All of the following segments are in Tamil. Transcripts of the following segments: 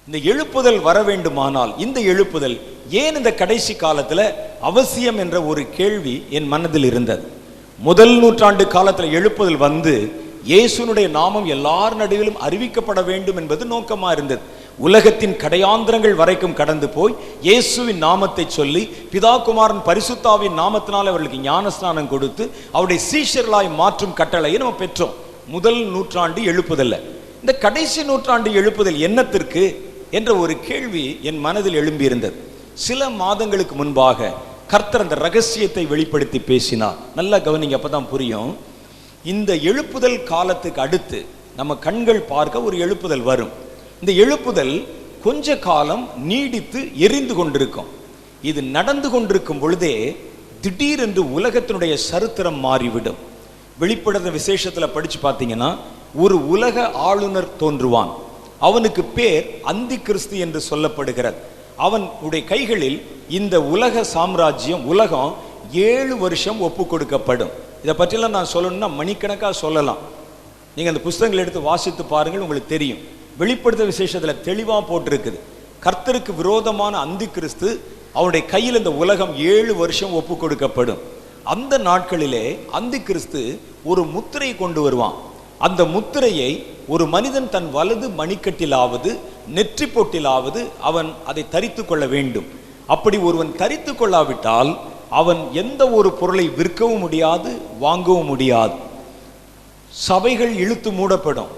இந்த எழுப்புதல் வர வேண்டுமானால் இந்த எழுப்புதல் ஏன் இந்த கடைசி காலத்துல அவசியம் என்ற ஒரு கேள்வி என் மனதில் இருந்தது. முதல் நூற்றாண்டு காலத்துல எழுப்புதல் வந்து இயேசுனுடைய நாமம் எல்லார் நடுவிலும் அறிவிக்கப்பட வேண்டும் என்பது நோக்கமா இருந்தது. உலகத்தின் கடையாந்திரங்கள் வரைக்கும் கடந்து போய் இயேசுவின் நாமத்தை சொல்லி பிதா குமாரன் பரிசுத்தாவின் நாமத்தினால் அவர்களுக்கு ஞானஸ்நானம் கொடுத்து அவருடைய சீஷர்களாய் மாற்றும் கட்டளையை நம்ம பெற்றோம் முதல் நூற்றாண்டு எழுப்புதல்ல. இந்த கடைசி நூற்றாண்டு எழுப்புதல் என்னத்திற்கு என்ற ஒரு கேள்வி என் மனதில் எழும்பியிருந்தது. சில மாதங்களுக்கு முன்பாக கர்த்தர் அந்த ரகசியத்தை வெளிப்படுத்தி பேசினார். நல்லா கவனிங்க, அப்பதான் புரியும். இந்த எழுப்புதல் காலத்துக்கு அடுத்து நம்ம கண்கள் பார்க்க ஒரு எழுப்புதல் வரும். இந்த எழுப்புதல் கொஞ்ச காலம் நீடித்து எரிந்து கொண்டிருக்கும். இது நடந்து கொண்டிருக்கும் பொழுதே திடீரென்று உலகத்தினுடைய சரித்திரம் மாறிவிடும். வெளிப்படுத்த விசேஷத்துல படிச்சு பார்த்தீங்கன்னா ஒரு உலக ஆளுநர் தோன்றுவான். அவனுக்கு பேர் அந்தி கிறிஸ்து என்று சொல்லப்படுகிறது. அவனுடைய கைகளில் இந்த உலக சாம்ராஜ்யம் உலகம் 7 வருஷம் ஒப்பு கொடுக்கப்படும். இதை பற்றியெல்லாம் நான் சொல்லணும்னா மணிக்கணக்காக சொல்லலாம். நீங்கள் அந்த புஸ்தகங்களை எடுத்து வாசித்து பாருங்கள், உங்களுக்கு தெரியும். வெளிப்படுத்த விசேஷத்தில் தெளிவாக போட்டிருக்குது. கர்த்தருக்கு விரோதமான அந்தி கிறிஸ்து அவனுடைய கையில் இந்த உலகம் 7 வருஷம் ஒப்பு கொடுக்கப்படும். அந்த நாட்களிலே அந்தி கிறிஸ்து ஒரு முத்திரை கொண்டு வருவான். அந்த முத்திரையை ஒரு மனிதன் தன் வலது மணிக்கட்டிலாவது நெற்றி பொட்டிலாவது அவன் அதை தரித்து கொள்ள வேண்டும். அப்படி ஒருவன் தரித்து கொள்ளாவிட்டால் அவன் எந்த ஒரு பொருளை விற்கவும் முடியாது, வாங்கவும் முடியாது. சபைகள் இழுத்து மூடப்படும்.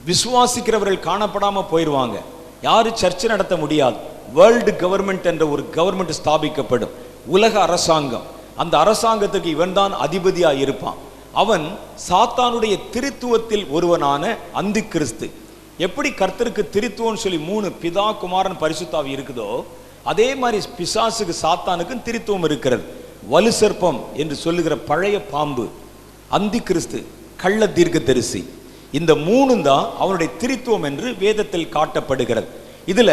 விசுவாசிக்கிறவர்கள் காணப்படாம போயிடுவாங்க. யாரு சர்ச்சை நடத்த முடியாது. வேர்ல்டு கவர்மெண்ட் என்ற ஒரு கவர்மெண்ட் ஸ்தாபிக்கப்படும், உலக அரசாங்கம். அந்த அரசாங்கத்துக்கு இவன் தான் அதிபதியா இருப்பான். அவன் சாத்தானுடைய திரித்துவத்தில் ஒருவனான அந்தி கிறிஸ்து. எப்படி கர்த்தருக்கு திரித்துவம் சொல்லி 3 பிதா குமாரன் பரிசுத்தாவி இருக்குதோ அதே மாதிரி பிசாசுக்கு சாத்தானுக்கும் திரித்துவம் இருக்கிறது. வலு சர்ப்பம் என்று சொல்லுகிற பழைய பாம்பு அந்தி கிறிஸ்து, கள்ள தீர்க்கதரிசி, இந்த 3 தான் அவனுடைய திரித்துவம் என்று வேதத்தில் காட்டப்படுகிறது. இதுல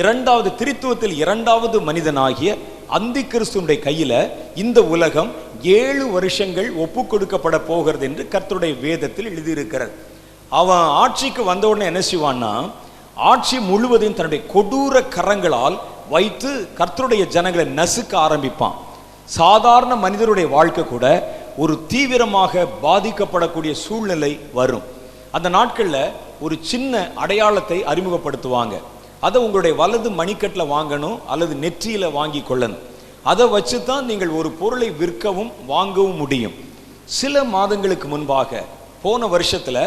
இரண்டாவது திரித்துவத்தில் இரண்டாவது மனிதனாகிய அந்தி கிறிஸ்துடைய கையில இந்த உலகம் 7 வருஷங்கள் ஒப்பு கொடுக்கப்பட போகிறது என்று கர்த்தருடைய வேதத்தில் எழுதியிருக்கிறது. அவன் ஆட்சிக்கு வந்த உடனே என்ன செய்வான்னா, ஆட்சி முழுவதையும் தன்னுடைய கொடூர கரங்களால் வைத்து கர்த்தருடைய ஜனங்களை நசுக்க ஆரம்பிப்பான். சாதாரண மனிதருடைய வாழ்க்கை கூட ஒரு தீவிரமாக பாதிக்கப்படக்கூடிய சூழ்நிலை வரும். அந்த நாட்கள்ல ஒரு சின்ன அடையாளத்தை அறிமுகப்படுத்துவாங்க. அதை உங்களுடைய வலது மணிக்கட்டில் வாங்கணும் அல்லது நெற்றியில வாங்கி கொள்ளணும். அதை வச்சு தான் நீங்கள் ஒரு பொருளை விற்கவும் வாங்கவும் முடியும். சில மாதங்களுக்கு முன்பாக போன வருஷத்துல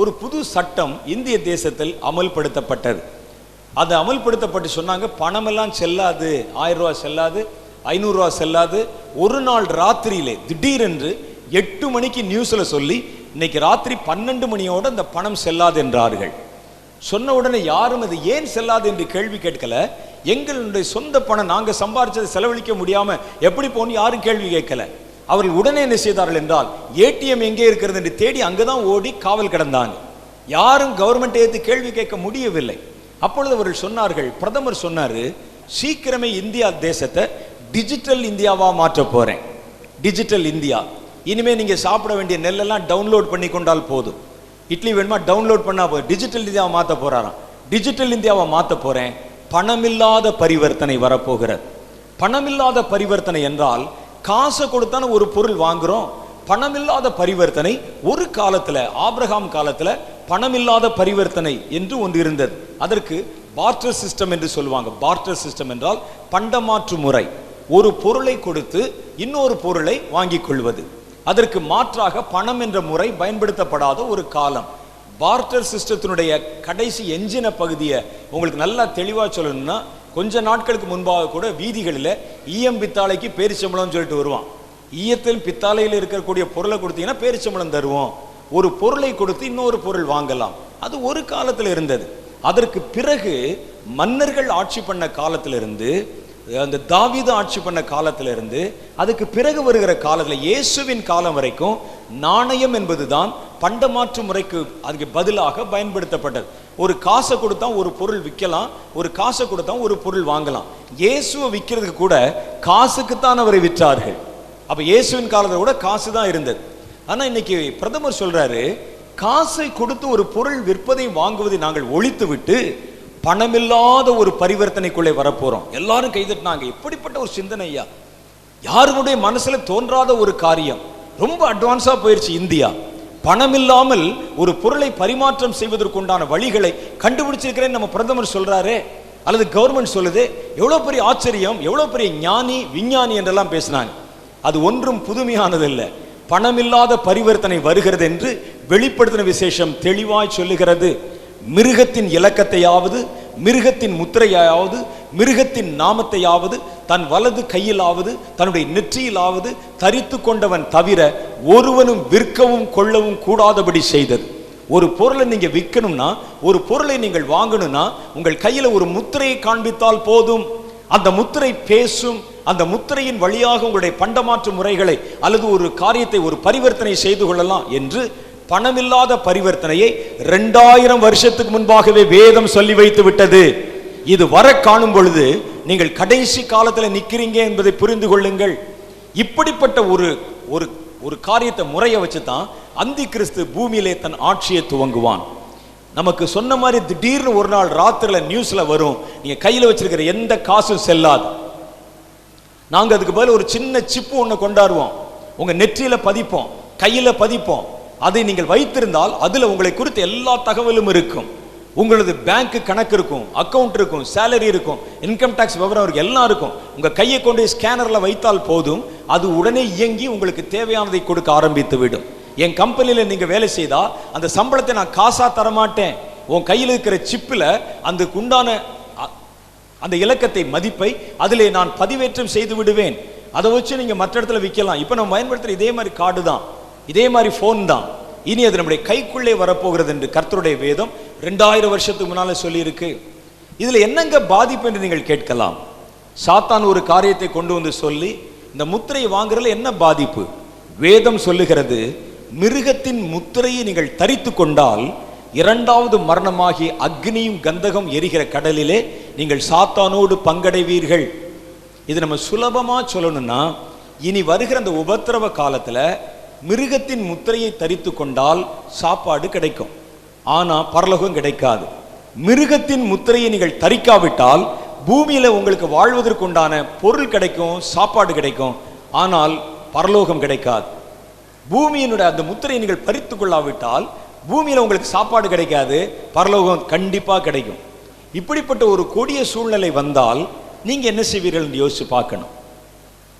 ஒரு புது சட்டம் இந்திய தேசத்தில் அமல்படுத்தப்பட்டது. அது அமல்படுத்தப்பட்டு சொன்னாங்க, பணமெல்லாம் செல்லாது, 1000 ரூபா செல்லாது, 500 ரூபா செல்லாது. ஒரு நாள் ராத்திரியிலே திடீரென்று 8 மணிக்கு நியூஸ்ல சொல்லி இன்னைக்கு ராத்திரி 12 மணியோட இந்த பணம் செல்லாது என்றார்கள். சொன்ன உடனே யாரும் அது ஏன் செல்லாது என்று கேள்வி கேட்கல. எங்களுடைய சொந்த பணம் நாங்க சம்பாதிச்சதை செலவழிக்க முடியாம எப்படி போன்னு யாரும் கேள்வி கேட்கல. அவர்கள் உடனே என்ன செய்தார்கள் என்றால், ஏடிஎம் எங்கே இருக்கிறது என்று தேடி அங்கதான் ஓடி காவல் கிடந்தாங்க. யாரும் கவர்மெண்ட் ஏற்று கேள்வி கேட்க முடியவில்லை. அப்பொழுது அவர்கள் சொன்னார்கள், பிரதமர் சொன்னாரு, சீக்கிரமே இந்தியா தேசத்தை டிஜிட்டல் இந்தியாவா மாற்ற போறேன். டிஜிட்டல் இந்தியா, இனிமே நீங்க சாப்பிட வேண்டிய நெல்லெல்லாம் டவுன்லோட் பண்ணி கொண்டால் போதும். இட்லி வேணுமா டவுன்லோட் பண்ணா போதும். டிஜிட்டல் இந்தியாவை மாற்ற போறாராம். டிஜிட்டல் இந்தியாவை மாற்ற போறேன். பணமில்லாத பரிவர்த்தனை வரப்போகிறது. பணமில்லாத பரிவர்த்தனை என்றால் காசை கொடுத்தான ஒரு பொருள் வாங்குறோம். பணமில்லாத பரிவர்த்தனை ஒரு காலத்துல, ஆபிரகாம் காலத்துல பணமில்லாத பரிவர்த்தனை என்று ஒன்று இருந்தது. அதற்கு பார்ட்டர் சிஸ்டம் என்று சொல்லுவாங்க. பார்ட்டர் சிஸ்டம் என்றால் பண்டமாற்று முறை. ஒரு பொருளை கொடுத்து இன்னொரு பொருளை வாங்கிக் கொள்வது. அதற்கு மாற்றாக பணம் என்ற முறை பயன்படுத்தப்படாத ஒரு காலம். பார்ட்டர் சிஸ்டத்தினுடைய கடைசி எஞ்சின பகுதியை உங்களுக்கு நல்லா தெளிவா சொல்லணும்னா, கொஞ்ச நாட்களுக்கு முன்பாக கூட வீதிகளில் ஈயம் பித்தாளைக்கு பேரிச்சம்பளம் சொல்லிட்டு வருவான். ஈயத்தில் பித்தாளையில் இருக்கக்கூடிய பொருளை கொடுத்தீங்கன்னா பேரிச்சம்பளம் தருவோம். ஒரு பொருளை கொடுத்து இன்னொரு பொருள் வாங்கலாம். அது ஒரு காலத்தில் இருந்தது. அதற்கு பிறகு மன்னர்கள் ஆட்சி பண்ண காலத்திலிருந்து, அந்த தாவீது ஆட்சி பண்ண காலத்திலிருந்து, அதுக்கு பிறகு வருகிற காலத்தில் இயேசுவின் காலம் வரைக்கும் நாணயம் என்பதுதான் பண்டமாற்று முறைக்கு அதுக்கு பதிலாக பயன்படுத்தப்பட்டது. ஒரு காசை கொடுத்தா ஒரு பொருள் விற்கலாம், ஒரு காசை கொடுத்தா ஒரு பொருள் வாங்கலாம். இயேசுவை விற்கிறதுக்கு கூட காசுக்குத்தான் அவரை விற்றார்கள். அப்ப இயேசுவின் காலத்தில் கூட காசு தான் இருந்தது. ஆனா இன்னைக்கு பிரதமர் சொல்றாரு, காசை கொடுத்து ஒரு பொருள் விற்பதை வாங்குவதை நாங்கள் ஒழித்துவிட்டு பணமில்லாத ஒரு பரிவர்த்தனைக்குள்ளே வரப்போறோம். எல்லாரும் கைதட்டினாங்க. எப்படிப்பட்ட ஒரு சிந்தனையா, யாருடைய மனசுல தோன்றாத ஒரு காரியம். ரொம்ப அட்வான்ஸா போயிருச்சு இந்தியா. பணமில்லாமல் ஒரு பொருளை பரிமாற்றம் செய்வதற்குண்டான வழிகளை கண்டுபிடிச்சிருக்கிறேன்னு நம்ம பிரதமர் சொல்றாரு, அல்லது கவர்மெண்ட் சொல்லுது. எவ்வளவு பெரிய ஆச்சரியம், எவ்வளவு பெரிய ஞானி விஞ்ஞானி என்றெல்லாம் பேசினாங்க. அது ஒன்றும் புதுமையானது இல்லை. பணமில்லாத பரிவர்த்தனை வருகிறது என்று வெளிப்படுத்தின விசேஷம் தெளிவாய் சொல்லுகிறது. மிருகத்தின் இலக்கத்தையாவது, மிருகத்தின் முத்திரையாவது, மிருகத்தின் நாமத்தையாவது தன் வலது கையிலாவது தன்னுடைய நெற்றியிலாவது தரித்து கொண்டவன் தவிர ஒருவனும் விற்கவும் கொள்ளவும் கூடாதபடி செய்தது. ஒரு பொருளை நீங்க விற்கணும்னா, ஒரு பொருளை நீங்கள் வாங்கணும்னா உங்கள் கையில ஒரு முத்திரையை காண்பித்தால் போதும். அந்த முத்திரை பேசும். அந்த முத்திரையின் வழியாக உங்களுடைய பண்டமாற்று முறைகளை அல்லது ஒரு காரியத்தை, ஒரு பரிவர்த்தனை செய்து கொள்ளலாம் என்று பணமில்லாத பரிவர்த்தனையை 2000 வருஷத்துக்கு முன்பாகவே வேதம் சொல்லி வைத்து விட்டது. இது வர காணும் பொழுது நீங்கள் கடைசி காலத்தில் நிற்கிறீங்க என்பதை புரிந்து கொள்ளுங்கள். இப்படிப்பட்ட ஒரு காரியத்தை முறையை வச்சுதான் அந்தி கிறிஸ்து பூமியிலே தன் ஆட்சியை துவங்குவான். நமக்கு சொன்ன மாதிரி திடீர்னு ஒரு நாள் ராத்திரில நியூஸ்ல வரும், நீங்க கையில வச்சிருக்கிற எந்த காசும் செல்லாது. நாங்க அதுக்கு பதில் ஒரு சின்ன சிப்பு ஒண்ணு கொண்டாடுவோம், உங்க நெற்றியில பதிப்போம், கையில பதிப்போம். அதை நீங்கள் வைத்திருந்தால் அதுல உங்களை குறித்து எல்லா தகவலும் இருக்கும். உங்களது பேங்க் கணக்கு இருக்கும், அக்கவுண்ட் இருக்கும், சேலரி இருக்கும், இன்கம் டாக்ஸ் விவரம் இருக்கும், எல்லாம் இருக்கும். உங்க கையை கொண்டு ஸ்கேனர்ல வைத்தால் போதும், அது உடனே இயங்கி உங்களுக்கு தேவையானதை கொடுக்க ஆரம்பித்து விடும். என் கம்பெனியில நீங்க வேலை செய்தா அந்த சம்பளத்தை நான் காசா தரமாட்டேன். உன் கையில் இருக்கிற சிப்பில் அந்த உண்டான அந்த இலக்கத்தை மதிப்பை அதிலே நான் பதிவேற்றம் செய்து விடுவேன். அதை வச்சு நீங்க மற்ற இடத்துல விற்கலாம். இப்ப நம்ம பயன்படுத்துற இதே மாதிரி கார்டு தான், இதே மாதிரி போன் தான். இனி அது நம்முடைய கைக்குள்ளே வரப்போகிறது என்று கர்த்தருடைய வேதம் 2000 வருஷத்துக்கு முன்னால சொல்லி இருக்கு. இதுல என்னங்க பாதிப்பு என்று நீங்கள் கேட்கலாம். சாத்தான் ஒரு காரியத்தை கொண்டு வந்து சொல்லி இந்த முத்திரையை வாங்குறதுல என்ன பாதிப்பு? வேதம் சொல்லுகிறது, மிருகத்தின் முத்திரையை நீங்கள் தரித்து கொண்டால் இரண்டாவது மரணமாகி அக்னியும் கந்தகம் எரிகிற கடலிலே நீங்கள் சாத்தானோடு பங்கடைவீர்கள். இது நம்ம சுலபமா சொல்லணும்னா, இனி வருகிற அந்த உபத்திரவ காலத்துல மிருகத்தின் முத்திரையை தரித்து கொண்டால் சாப்பாடு கிடைக்கும், ஆனா பரலோகம் கிடைக்காது. மிருகத்தின் முத்திரையை நீங்கள் தரிக்காவிட்டால் பூமியில உங்களுக்கு வாழ்வதற்குண்டான பொருள் கிடைக்கும், சாப்பாடு கிடைக்கும், ஆனால் பரலோகம் கிடைக்காது. பூமியினுடைய அந்த முத்திரையை நீங்கள் பறித்து கொள்ளாவிட்டால் பூமியில உங்களுக்கு சாப்பாடு கிடைக்காது, பரலோகம் கண்டிப்பா கிடைக்கும். இப்படிப்பட்ட ஒரு கொடிய சூழ்நிலை வந்தால் நீங்க என்ன செய்வீர்கள் என்று யோசிச்சு பார்க்கணும்.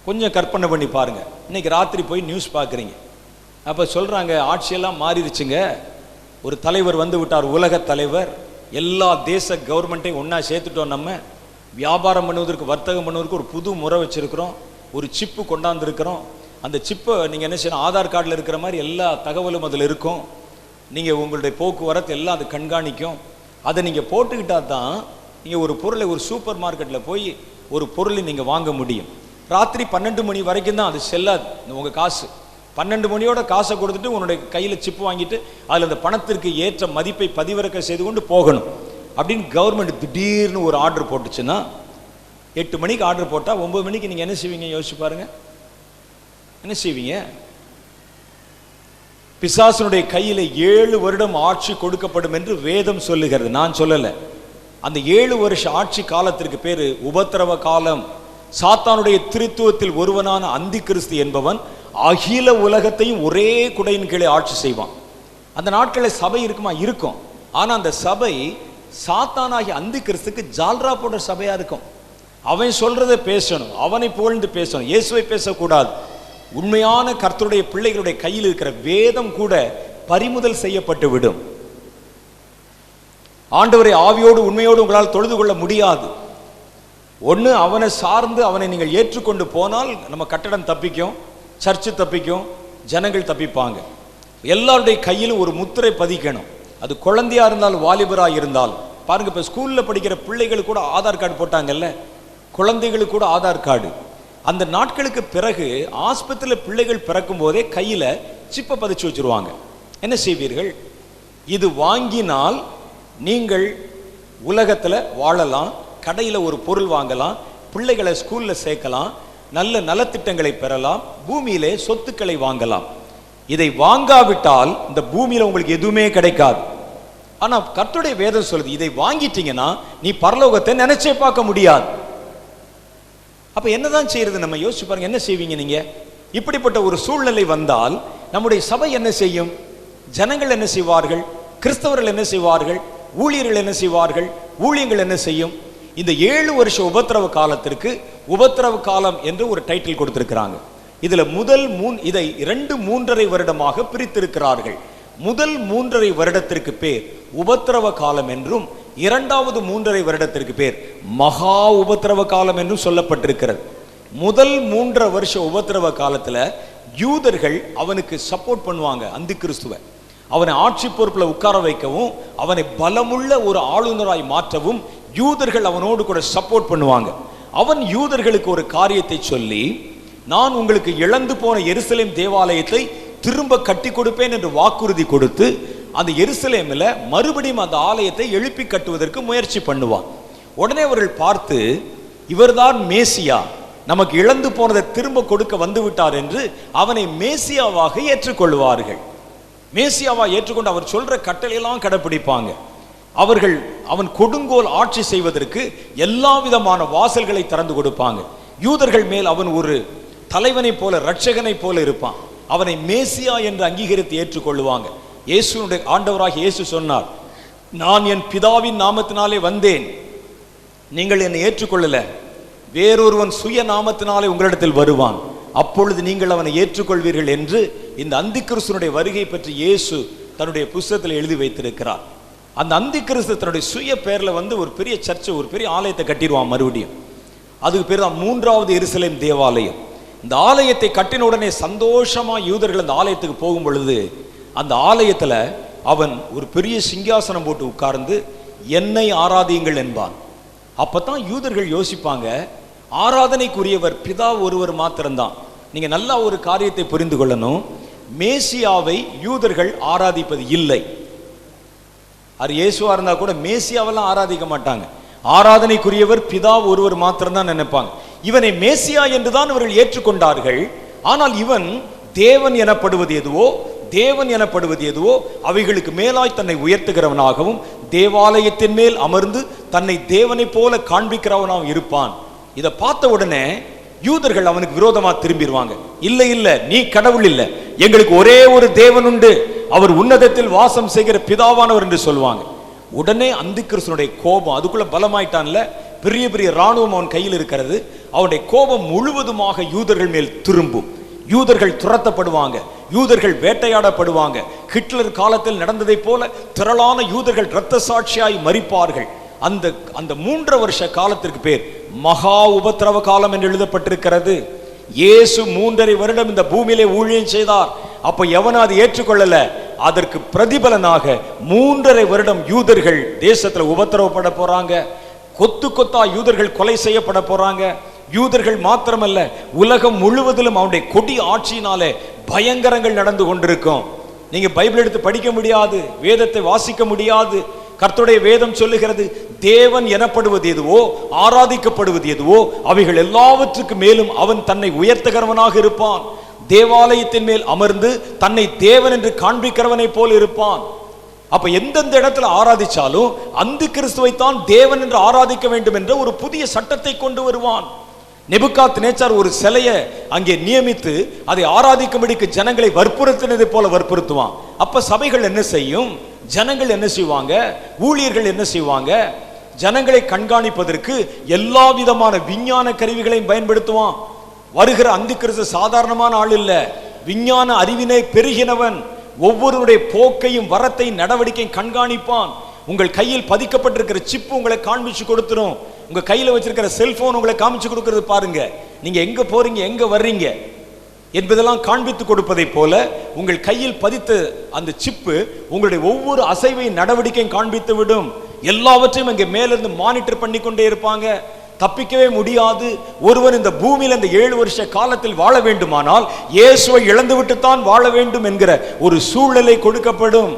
கொஞ்சம் கற்பனை பண்ணி பாருங்க. இன்னைக்கு ராத்திரி போய் நியூஸ் பார்க்குறீங்க, அப்ப சொல்றாங்க ஆட்சியெல்லாம் மாறிடுச்சுங்க, ஒரு தலைவர் வந்து விட்டார், உலக தலைவர், எல்லா தேச கவர்மெண்ட்டையும் ஒன்னா சேர்த்துட்டோம், நம்ம வியாபாரம் பண்ணுவதற்கு வர்த்தகம் பண்ணுவதற்கு ஒரு புது முறை வச்சிருக்கிறோம், ஒரு சிப்பு கொண்டாந்து இருக்கிறோம். அந்த சிப்பை நீங்க என்ன செய்யணும், ஆதார் கார்டில் இருக்கிற மாதிரி எல்லா தகவலும் அதில் இருக்கும். நீங்க உங்களுடைய போக்குவரத்து எல்லாம் அது கண்காணிக்கும். அதை நீங்க போட்டுக்கிட்டா தான் நீங்க ஒரு பொருளை ஒரு சூப்பர் மார்க்கெட்ல போய் ஒரு பொருளை நீங்க வாங்க முடியும். ராத்திரி 12 மணி வரைக்கும் தான் அது செல்லாது. உங்க காசு 12 மணியோட காசை கொடுத்துட்டு உன்னுடைய கையில சிப்பு வாங்கிட்டு அதுல அந்த பணத்திற்கு ஏற்ற மதிப்பை பதிவிறக்க செய்து கொண்டு போகணும் அப்படின்னு கவர்மெண்ட் திடீர்னு ஒரு ஆர்டர் போட்டுச்சுன்னா, 8 மணிக்கு ஆர்டர் போட்டா 9 மணிக்கு நீங்க என்ன செய்வீங்க யோசிச்சு பாருங்க. என்ன செய்வீங்க? பிசாசனுடைய கையில 7 வருடம் ஆட்சி கொடுக்கப்படும் என்று வேதம் சொல்லுகிறது, நான் சொல்லல. அந்த 7 வருஷ ஆட்சி காலத்திற்கு பேரு உபத்திரவ காலம். சாத்தானுடைய திருத்துவத்தில் ஒருவனான அந்தி கிறிஸ்து என்பவன் அகில உலகத்தையும் ஒரே குடையின் கீழே ஆட்சி செய்வான். அந்த நாட்களில் சபை இருக்குமா? இருக்கும். ஆனா அந்த சபை சாத்தானாகி அந்தி கிறிஸ்துக்கு ஜால்ரா போன்ற சபையா இருக்கும். அவன் சொல்றதை பேசணும், அவனை புகழ்ந்து பேசணும், இயேசுவை பேசக்கூடாது. உண்மையான கர்த்தருடைய பிள்ளைகளுடைய கையில் இருக்கிற வேதம் கூட பறிமுதல் செய்யப்பட்டு விடும். ஆண்டவரை ஆவியோடு உண்மையோடு உங்களால் தொழுது கொள்ள முடியாது. ஒன்று அவனை சார்ந்து அவனை நீங்கள் ஏற்றுக்கொண்டு போனால் நம்ம கட்டடம் தப்பிக்கும், சர்ச்சு தப்பிக்கும், ஜனங்கள் தப்பிப்பாங்க. எல்லாருடைய கையிலும் ஒரு முத்திரை பதிக்கணும். அது குழந்தையா இருந்தாலும் வாலிபராக இருந்தாலும் பாருங்க. இப்போ ஸ்கூலில் படிக்கிற பிள்ளைகளுக்கு கூட ஆதார் கார்டு போட்டாங்கல்ல, குழந்தைகளுக்கு கூட ஆதார் கார்டு. அந்த நாட்களுக்கு பிறகு ஆஸ்பத்திரியில் பிள்ளைகள் பிறக்கும் போதே கையில சிப்பை பதிச்சு வச்சிருவாங்க. என்ன செய்வீர்கள்? இது வாங்கினால் நீங்கள் உலகத்தில் வாழலாம், கடையில் ஒரு பொருள் வாங்கலாம், பிள்ளைகளை ஸ்கூல்ல சேர்க்கலாம், நல்ல நலத்திட்டங்களை பெறலாம், பூமியிலே சொத்துக்களை வாங்கலாம். இதை வாங்காவிட்டால் இந்த பூமியில உங்களுக்கு எதுவுமே கிடைக்காது. ஆனா கர்த்தருடைய வேதம் சொல்லுது, இதை வாங்கிட்டீங்கன்னா நீ பரலோகத்தை நினைச்சே பார்க்க முடியாது. அப்ப என்னதான் செய்யறது? நம்ம யோசிச்சு பாருங்க, என்ன செய்வீங்க நீங்க? இப்படிப்பட்ட ஒரு சூழ்நிலை வந்தால் நம்முடைய சபை என்ன செய்யும்? ஜனங்கள் என்ன செய்வார்கள்? கிறிஸ்தவர்கள் என்ன செய்வார்கள்? ஊழியர்கள் என்ன செய்வார்கள்? ஊழியங்கள் என்ன செய்யும்? இந்த 7 வருஷ உபத்திரவ காலத்திற்கு உபத்திரவ காலம் என்று ஒரு டைட்டில் கொடுத்திருக்கிறாங்க. இதுல இதை 2-3.5 வருடமாக பிரித்திருக்கிறார்கள். முதல் 3.5 வருடத்திற்கு பேர் உபத்திரவ காலம் என்றும், இரண்டாவது 3.5 வருடத்திற்கு பேர் மகா உபத்திரவ காலம் என்றும் சொல்லப்பட்டிருக்கிறது. முதல் 3.5 வருஷ உபத்திரவ காலத்துல யூதர்கள் அவனுக்கு சப்போர்ட் பண்ணுவாங்க. அந்தி கிறிஸ்துவ அவனை ஆட்சி பொறுப்புல உட்கார வைக்கவும், அவனை பலமுள்ள ஒரு ஆளுநராய் மாற்றவும் யூதர்கள் அவனோடு கூட சப்போர்ட் பண்ணுவாங்க. அவன் யூதர்களுக்கு ஒரு காரியத்தை சொல்லி, நான் உங்களுக்கு இழந்து போன எருசலேம் தேவாலயத்தை திரும்ப கட்டி கொடுப்பேன் என்று வாக்குறுதி கொடுத்து, அந்த எருசலேமில் மறுபடியும் அந்த ஆலயத்தை எழுப்பி கட்டுவதற்கு முயற்சி பண்ணுவான். உடனே அவர்கள் பார்த்து, இவர்தான் மேசியா, நமக்கு இழந்து போனதை திரும்ப கொடுக்க வந்து விட்டார் என்று அவனை மேசியாவாக ஏற்றுக்கொள்வார்கள். மேசியாவா ஏற்றுக்கொண்டு அவர் சொல்ற கட்டளையெல்லாம் கடைப்பிடிப்பாங்க. அவன் கொடுங்கோல் ஆட்சி செய்வதற்கு எல்லா விதமான வாசல்களை திறந்து கொடுப்பாங்க. யூதர்கள் மேல் அவன் ஒரு தலைவனை போல, இரட்சகனை போல இருப்பான். அவனை மேசியா என்று அங்கீகரித்து ஏற்றுக்கொள்வாங்க. இயேசுனுடைய ஆண்டவராக இயேசு சொன்னார், நான் என் பிதாவின் நாமத்தினாலே வந்தேன், நீங்கள் என்னை ஏற்றுக்கொள்ளல, வேறொருவன் சுய நாமத்தினாலே உங்களிடத்தில் வருவான், அப்பொழுது நீங்கள் அவனை ஏற்றுக்கொள்வீர்கள் என்று இந்த அந்தி கிறிஸ்துனுடைய வருகை பற்றி இயேசு தன்னுடைய புத்தகத்தில் எழுதி வைத்திருக்கிறார். அந்த அந்தி கிறிஸ்து தன்னுடைய சுய பேர்ல ஒரு பெரிய சர்ச்சை, ஒரு பெரிய ஆலயத்தை கட்டிடுவான் மறுபடியும். அதுக்கு பேர் தான் 3வது எருசலேம் தேவாலயம். இந்த ஆலயத்தை கட்டின உடனே சந்தோஷமா யூதர்கள் அந்த ஆலயத்துக்கு போகும் பொழுது, அந்த ஆலயத்துல அவன் ஒரு பெரிய சிங்காசனம் போட்டு உட்கார்ந்து என்னை ஆராதியுங்கள் என்பான். அப்பதான் யூதர்கள் யோசிப்பாங்க, ஆராதனைக்குரியவர் பிதா ஒருவர் மாத்திரம்தான். நீங்க நல்லா ஒரு காரியத்தை புரிந்து கொள்ளணும், மேசியாவை யூதர்கள் ஆராதிப்பது இல்லை. அது இயேசுவா இருந்தா கூட மேசியாவெல்லாம் ஆராதிக்க மாட்டாங்க. ஆராதனைக்குரியவர் பிதா ஒருவர் மாத்திரம்தான் நினைப்பாங்க. இவனை மேசியா என்றுதான் இவர்கள் ஏற்றுக்கொண்டார்கள். ஆனால் இவன் தேவன் எனப்படுவது எதுவோ அவைகளுக்கு மேலாய் தன்னை உயர்த்துகிறவனாகவும் தேவாலயத்தின் மேல் அமர்ந்து தன்னை தேவனை போல காண்பிக்கிறவனாகவும் இருப்பான். இதை பார்த்த உடனே யூதர்கள் அவனுக்கு விரோதமா திரும்பிடுவாங்க. இல்ல நீ கடவுள் இல்ல, எங்களுக்கு ஒரே ஒரு தேவன் உண்டு, அவர் உன்னதத்தில் வாசம் செய்கிற பிதாவானவர் என்று சொல்லுவாங்க. உடனே அந்தி கிறிஸ்துனுடைய கோபம், அதுக்குள்ள பலமாயிட்டான்ல, பெரிய பெரிய இராணுவம் அவன் கையில் இருக்கிறது. அவனுடைய கோபம் முழுவதுமாக யூதர்கள் மேல் திரும்பும். யூதர்கள் துரத்தப்படுவாங்க, யூதர்கள் வேட்டையாடப்படுவாங்க. ஹிட்லர் காலத்தில் நடந்ததை போல திரளான யூதர்கள் இரத்த சாட்சியாய் மரிப்பார்கள். அந்த 3 வருஷ காலத்திற்கு பேர் மகா உபத்திரவ காலம் என்று எழுதப்பட்டிருக்கிறது. இயேசு 3.5 வருடம் இந்த பூமியிலே ஊழியம் செய்தார். அப்ப எவனும் அதை ஏற்றுக்கொள்ளல. அதற்கு பிரதிபலனாக 3.5 வருடம் யூதர்கள் தேசத்துல உபத்திரவப்பட போறாங்க. கொத்து கொத்தா யூதர்கள் கொலை செய்யப்பட போறாங்க. யூதர்கள் மாத்திரமல்ல, உலகம் முழுவதிலும் அவனுடைய கொடி ஆட்சியினாலே பயங்கரங்கள் நடந்து கொண்டிருக்கும். நீங்க பைபிள் எடுத்து படிக்க முடியாது, வேதத்தை வாசிக்க முடியாது. கர்த்தருடைய வேதம் சொல்லுகிறது, தேவன் எனப்படுவது எதுவோ, ஆராதிக்கப்படுவது எதுவோ அவைகள் எல்லாவற்றுக்கு மேலும் அவன் தன்னை உயர்த்துகிறவனாக இருப்பான். தேவாலயத்தின் மேல் அமர்ந்து தன்னை தேவன் என்று காண்பிக்கிறவனை போல் இருப்பான். அப்ப எந்தெந்த இடத்துல ஆராதிச்சாலும் அந்தி கிறிஸ்துவைத்தான் தேவன் என்று ஆராதிக்க வேண்டும் என்ற ஒரு புதிய சட்டத்தை கொண்டு வருவான். நேபுகாத்நேச்சார் ஒரு சிலையை அங்கே நியமித்து அதை ஆராதிக்கும்படிக்கு ஜனங்களை வற்புறுத்தினதை போல வற்புறுத்துவான். அப்ப சபைகள் என்ன செய்யும்? ஜனங்கள் என்ன செய்வாங்க? ஊழியர்கள் என்ன செய்வாங்க? ஜனங்களை கண்காணிப்பதற்கு எல்லா விதமான விஞ்ஞான கருவிகளையும் பயன்படுத்துவான். வருகிற அந்தி கிறிஸ்து சாதாரணமான ஆள் இல்ல, விஞ்ஞான அறிவினை பெருகினவன். ஒவ்வொருடைய போக்கையும் வரத்தையும் நடவடிக்கையும் கண்காணிப்பான். உங்கள் கையில் பதிக்கப்பட்டிருக்கிற சிப்பு உங்களை காண்பிச்சு கொடுத்துரும். உங்க கையில வச்சிருக்கிற செல்போன் உங்களை காமிச்சு கொடுக்கிறது பாருங்க. நீங்க எங்க போறீங்க, எங்க வர்றீங்க என்பதெல்லாம் காண்பித்து கொடுப்பதை போல உங்கள் கையில் பதித்த அந்த சிப்பு உங்களுடைய ஒவ்வொரு அசைவையும் நடவடிக்கையும் காண்பித்து விடும். எல்லாவற்றையும் அங்கே மேலிருந்து மானிட்டர் பண்ணி கொண்டே இருப்பாங்க. தப்பிக்கவே முடியாது. ஒருவன் இந்த பூமியில் இந்த 7 வருஷ காலத்தில் வாழ வேண்டுமானால் இயேசுவை இழந்துவிட்டுத்தான் வாழ வேண்டும் என்கிற ஒரு சூழ்நிலை கொடுக்கப்படும்.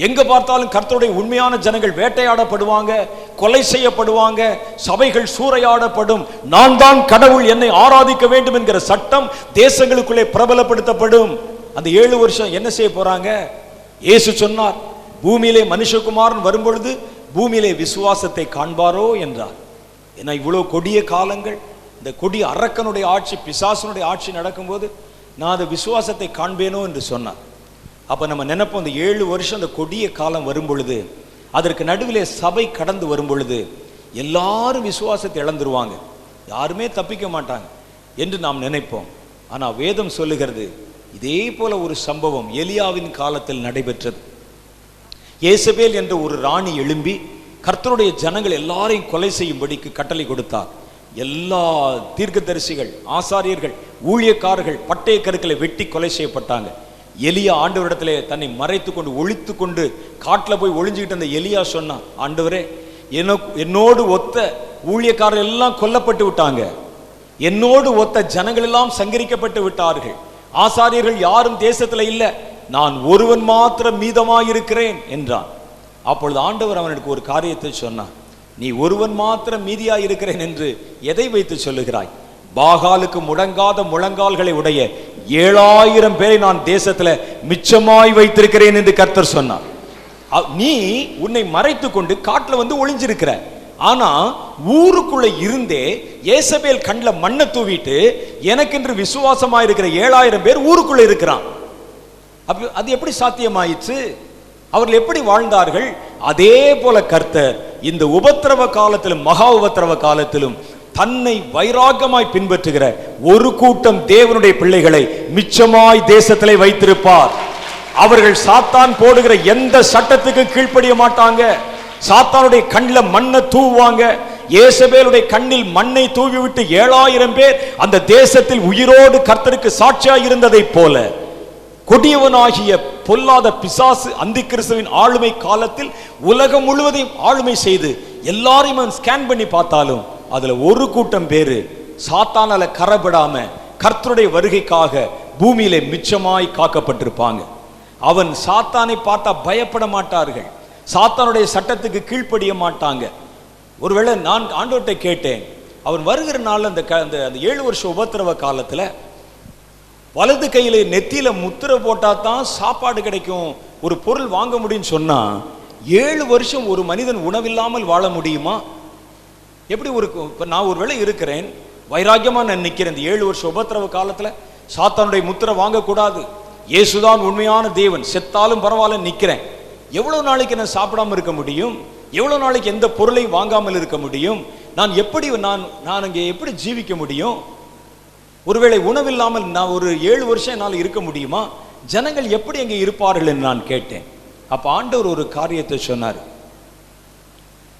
எங்க பார்த்தாலும் கர்த்தருடைய உண்மையான ஜனங்கள் வேட்டையாடப்படுவாங்க, கொலை செய்யப்படுவாங்க, சபைகள் சூறையாடப்படும். நான் தான் கடவுள், என்னை ஆராதிக்க வேண்டும் என்கிற சட்டம் தேசங்களுக்குள்ளே பிரபலப்படுத்தப்படும். அந்த 7 வருஷம் என்ன செய்ய போறாங்க? இயேசு சொன்னார், பூமியிலே மனுஷகுமாரன் வரும்பொழுது பூமியிலே விசுவாசத்தை காண்பாரோ என்றார். ஏன்னா இவ்வளவு கொடிய காலங்கள், இந்த கொடிய அரக்கனுடைய ஆட்சி, பிசாசனுடைய ஆட்சி நடக்கும்போது நான் அந்த விசுவாசத்தை காண்பேனோ என்று சொன்னார். அப்ப நம்ம நினைப்போம், இந்த 7 வருஷம் அந்த கொடிய காலம் வரும் பொழுது, அதற்கு நடுவிலே சபை கடந்து வரும் பொழுது எல்லாரும் விசுவாசத்தை இழந்துருவாங்க, யாருமே தப்பிக்க மாட்டாங்க என்று நாம் நினைப்போம். ஆனா வேதம் சொல்லுகிறது, இதே போல ஒரு சம்பவம் எலியாவின் காலத்தில் நடைபெற்றது. ஏசபேல் என்ற ஒரு ராணி எழும்பி கர்த்தருடைய ஜனங்கள் எல்லாரையும் கொலை செய்யும்படிக்கு கட்டளை கொடுத்தார். எல்லா தீர்க்கதரிசிகள், ஆசாரியர்கள், ஊழியக்காரர்கள் பட்டய கருக்களை வெட்டி கொலை செய்யப்பட்டாங்க. எலியா ஆண்டவரிடத்திலே தன்னை மறைத்து கொண்டு ஒளித்து கொண்டு காட்டில் போய் ஒளிஞ்சுக்கிட்டு அந்த எலியா சொன்னான், ஆண்டவரே என்னோடு ஒத்த ஊழியக்காரர்கள் எல்லாம் கொல்லப்பட்டு விட்டாங்க, என்னோடு ஒத்த ஜனங்கள் எல்லாம் சங்கரிக்கப்பட்டு விட்டார்கள், ஆசாரியர்கள் யாரும் தேசத்துல இல்லை, நான் ஒருவன் மாத்திரம் மீதமாயிருக்கிறேன் என்றான். அப்பொழுது ஆண்டவர் அவனுக்கு ஒரு காரியத்தை சொன்னார், நீ ஒருவன் மாத்திரம் மீதியாயிருக்கிறேன் என்று எதை வைத்து சொல்லுகிறாய்? பாகாலுக்கு முடங்காத முழங்கால்களை உடைய 7000 பேரை நான் தேசத்துல மிச்சமாய் வைத்திருக்கிறேன் என்று கர்த்தர் சொன்னார். நீ உன்னை மறைத்து கொண்டு காட்டுல வந்து ஒளிஞ்சிருக்கிற, ஆனா ஊருக்குள்ள இருந்தே ஏசபேல் கண்ணில் மண்ணை தூவிட்டு எனக்கென்று விசுவாசமாயிருக்கிற 7000 பேர் ஊருக்குள்ள இருக்கிறான். அது எப்படி சாத்தியமாயிற்று? அவர்கள் எப்படி வாழ்ந்தார்கள்? அதே போல கர்த்தர் இந்த உபத்திரவ காலத்திலும் மகா உபத்திரவ காலத்திலும் தன்னை வைராகமாய் பின்பற்றுகிற ஒரு கூட்டம் தேவனுடைய பிள்ளைகளை மிச்சமாய் தேசத்திலே வைத்திருப்பார். அவர்கள் சாத்தான் போடுகிற எந்த சட்டத்துக்கு கீழ்ப்படிய மாட்டாங்க. சாத்தானுடைய கண்ணில் மண்ணை தூவுவாங்க. ஏசபேலுடைய கண்ணில் மண்ணை தூவி விட்டு 7000 பேர் அந்த தேசத்தில் உயிரோடு கர்த்தருக்கு சாட்சியாய் இருந்ததை போல கொடியவனாகிய பொல்லாத பிசாசு அந்தி கிறிஸ்துவின் ஆளுமை காலத்தில் உலகம் முழுவதையும் ஆளுமை செய்து எல்லாரையும் ஸ்கேன் பண்ணி பார்த்தாலும் அதுல ஒரு கூட்டம் பேரு சாத்தானால கரப்படாம கர்த்தருடைய வருகைக்காக பூமியிலே மிச்சமாய் காக்கப்பட்டிருப்பாங்க. அவன் சாத்தானை பார்த்தா பயப்பட மாட்டார்கள், சாத்தானுடைய சட்டத்துக்கு கீழ்ப்படிய மாட்டாங்க. ஒருவேளை நான் ஆண்டவர்கிட்ட கேட்டேன், அவன் வருகிற நாள் அந்த 7 வருஷம் உபத்திரவ காலத்துல வலது கையில நெத்தியில முத்திரை போட்டா தான் சாப்பாடு கிடைக்கும், ஒரு பொருள் வாங்க முடியும்னு சொன்னா 7 வருஷம் ஒரு மனிதன் உணவில்லாமல் வாழ முடியுமா? எப்படி நான் ஒரு வேளை இருக்கிறேன், வைராக்கியமா நான் நிக்கிறேன், இந்த 7 வருஷம் உபத்திரவ காலத்துல சாத்தானுடைய முத்திரை வாங்கக்கூடாது, இயேசுதான் உண்மையான தேவன், செத்தாலும் பரவாயில்ல நிக்கிறேன். எவ்வளவு நாளைக்கு நான் சாப்பிடாம இருக்க முடியும்? எவ்வளவு நாளைக்கு எந்த பொருளையும் வாங்காமல் இருக்க முடியும்? நான் எப்படி நான் அங்கே எப்படி ஜீவிக்க முடியும்? ஒருவேளை உணவில்லாமல் நான் ஒரு 7 வருஷம் என்னால் இருக்க முடியுமா? ஜனங்கள் எப்படி அங்கே இருப்பார்கள் என்று நான் கேட்டேன். அப்ப ஆண்டவர் ஒரு காரியத்தை சொன்னார்.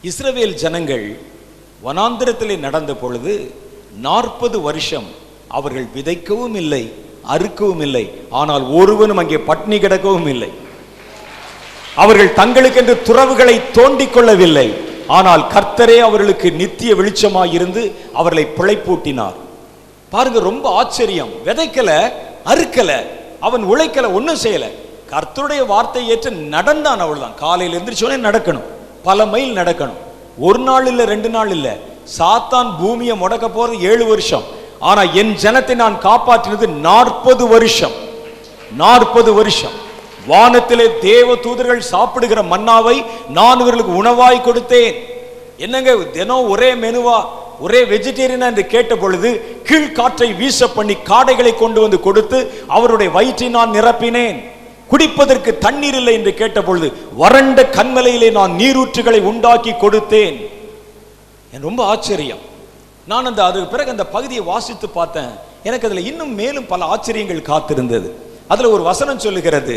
இஸ்ரவேல் ஜனங்கள் வனாந்திரத்திலே நடந்த பொழுது 40 வருஷம் அவர்கள் விதைக்கவும் இல்லை, அறுக்கவும் இல்லை, ஆனால் ஒருவனும் அங்கே பட்டினி கிடக்கவும் இல்லை. அவர்கள் தங்களுக்கென்று துறவுகளை தோண்டிக் கொள்ளவில்லை, ஆனால் கர்த்தரே அவர்களுக்கு நித்திய வெளிச்சமாய் இருந்து அவர்களை பிழைப்பூட்டினார். பாருங்க, ரொம்ப ஆச்சரியம். விதைக்கல, அறுக்கல, அவன் உழைக்கல, ஒன்னும் செய்யல, கர்த்தருடைய வார்த்தையை ஏற்று நடந்தான். அவ்வளவுதான். காலையில் எந்திரிச்சோடனே நடக்கணும், பல மைல் நடக்கணும், ஒரு நாள் இல்ல 2 நாள் இல்ல. சாத்தான் பூமியை முடக்க போறது 7 வருஷம், ஆனா என் ஜனத்தை நான் காப்பாற்றினது 40 வருஷம். 40 வருஷம் வானத்திலே தேவ தூதர்கள் சாப்பிடுகிற மன்னாவை நான் இவர்களுக்கு உணவாய் கொடுத்தேன். என்னங்க தினம் ஒரே மெனுவா, ஒரே வெஜிடேரியனா என்று கேட்ட பொழுது கீழ்காற்றை வீச பண்ணி காடைகளை கொண்டு வந்து கொடுத்து அவருடைய வயிற்றை நான் நிரப்பினேன். குடிப்பதற்கு தண்ணீர் இல்லை என்று கேட்ட பொழுது வறண்ட கண்மலையிலே நான் நீரூற்றுகளை உண்டாக்கி கொடுத்தேன். ரொம்ப ஆச்சரியம். நான் அதுக்கு பிறகு அந்த பகுதியை வாசித்து பார்த்தேன். எனக்கு அதுல இன்னும் மேலும் பல ஆச்சரியங்கள் காத்திருந்தது. அதுல ஒரு வசனம் சொல்லுகிறது,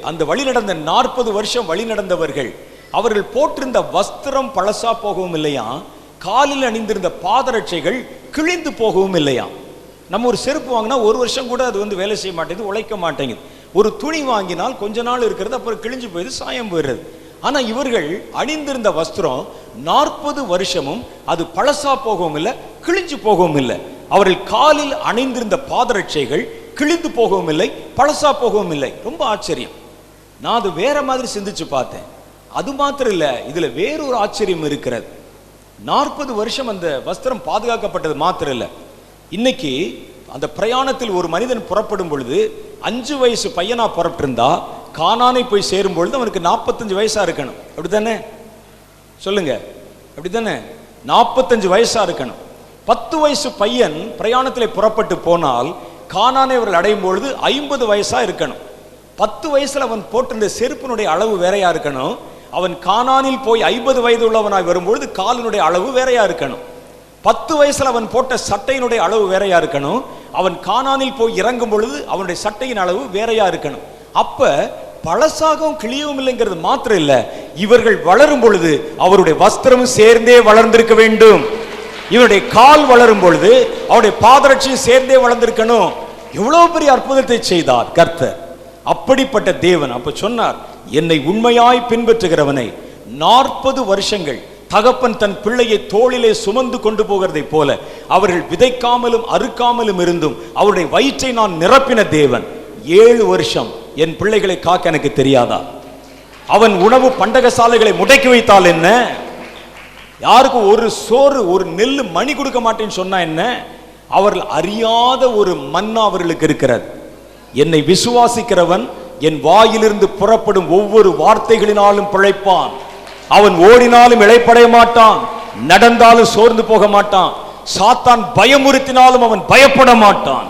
அந்த வழி நடந்த 40 வருஷம் வழி நடந்தவர்கள் அவர்கள் போட்டிருந்த வஸ்திரம் பழசா போகவும் இல்லையா, காலில் அணிந்திருந்த பாதரட்சைகள் கிழிந்து போகவும் இல்லையா. நம்ம ஒரு செருப்பு வாங்கினா 1 வருஷம் கூட அது வேலை செய்ய மாட்டேங்குது, உழைக்க மாட்டேங்குது. ஒரு துணி வாங்கினால் கொஞ்ச நாள் இருக்கிறது, அப்புறம் கிழிஞ்சு போயிடுது, சாயம் போயிடுறது. ஆனா இவர்கள் அணிந்திருந்த வஸ்திரம் 40 வருஷமும் அது பழசா போகவும் இல்லை, கிழிஞ்சு போகவும் இல்லை. அவர்கள் காலில் அணிந்திருந்த பாதரட்சைகள் கிழிந்து போகவும் இல்லை, பழசா போகவும் இல்லை. ரொம்ப ஆச்சரியம். நான் அது வேற மாதிரி சிந்திச்சு பார்த்தேன். அது மாத்திரம் இல்ல, இதுல வேறொரு ஆச்சரியம் இருக்கிறது. 40 வருஷம் அந்த வஸ்திரம் பாதுகாக்கப்பட்டது மாத்திரம் இல்ல, இன்னைக்கு அந்த பிரயாணத்தில் ஒரு மனிதன் புறப்படும் பொழுது 5 வயசு பையனா புறப்பட்டு இருந்தா கானானை போய் சேரும் பொழுது அவனுக்கு 45 வயசா இருக்கணும். அப்படித்தானே? சொல்லுங்க, அப்படித்தானே? 45 வயசா இருக்கணும். 10 வயசு பையன் பிரயாணத்தில் புறப்பட்டு போனால் கானானை அவர்கள் அடையும் பொழுது 50 வயசா இருக்கணும். 10 வயசுல அவன் போட்டிருந்த செருப்பினுடைய அளவு வேறையா இருக்கணும். அவன் கானானில் போய் 50 வயது உள்ளவனாய் வரும்பொழுது காலினுடைய அளவு வேறையா இருக்கணும். 10 வயசுல அவன் போட்ட சட்டையினுடைய அளவு வேறையா இருக்கணும். அவன் கானானில் போய் இறங்கும் பொழுது அவனுடைய சட்டையின் அளவு வேறையா இருக்கணும். அப்ப பழசாகவும் கிளியவும் இல்லைங்கிறது மாத்திரம் இல்ல, இவர்கள் வளரும் பொழுது அவருடைய வஸ்திரமும் சேர்ந்தே வளர்ந்திருக்க வேண்டும். இவருடைய கால் வளரும் பொழுது அவருடைய பாதரட்சியும் சேர்ந்தே வளர்ந்திருக்கணும். எவ்வளவு பெரிய அற்புதத்தை செய்தார் கர்த்தர். அப்படிப்பட்ட தேவன் அப்ப சொன்னார், என்னை உண்மையாய் பின்பற்றுகிறவனை 40 வருஷங்கள் தகப்பன் தன் பிள்ளையை தோளிலே சுமந்து கொண்டு போகிறதை போல அவர்கள் விதைக்காமலும் அறுக்காமலும் இருந்தும் அவருடைய வயிற்றை நான் நிரப்பின தேவன் 7 வருஷம் என் பிள்ளைகளை காக்க எனக்கு தெரியாதா? அவன் உணவு பண்டகசாலைகளை முடக்கி வைத்தால் என்ன? யாருக்கும் ஒரு சோறு ஒரு நெல்லு மணி கொடுக்க மாட்டேன்னு சொன்னா என்ன? அவர்கள் அறியாத ஒரு மன்னா அவர்களுக்கு இருக்கிறது. என்னை விசுவாசிக்கிறவன் என் வாயிலிருந்து புறப்படும் ஒவ்வொரு வார்த்தைகளினாலும் பிழைப்பான். அவன் ஓடினாலும் இளைப்படைய மாட்டான், நடந்தாலும் சோர்ந்து போக மாட்டான், சாத்தான் பயமுறுத்தினாலும் அவன் பயப்பட மாட்டான்.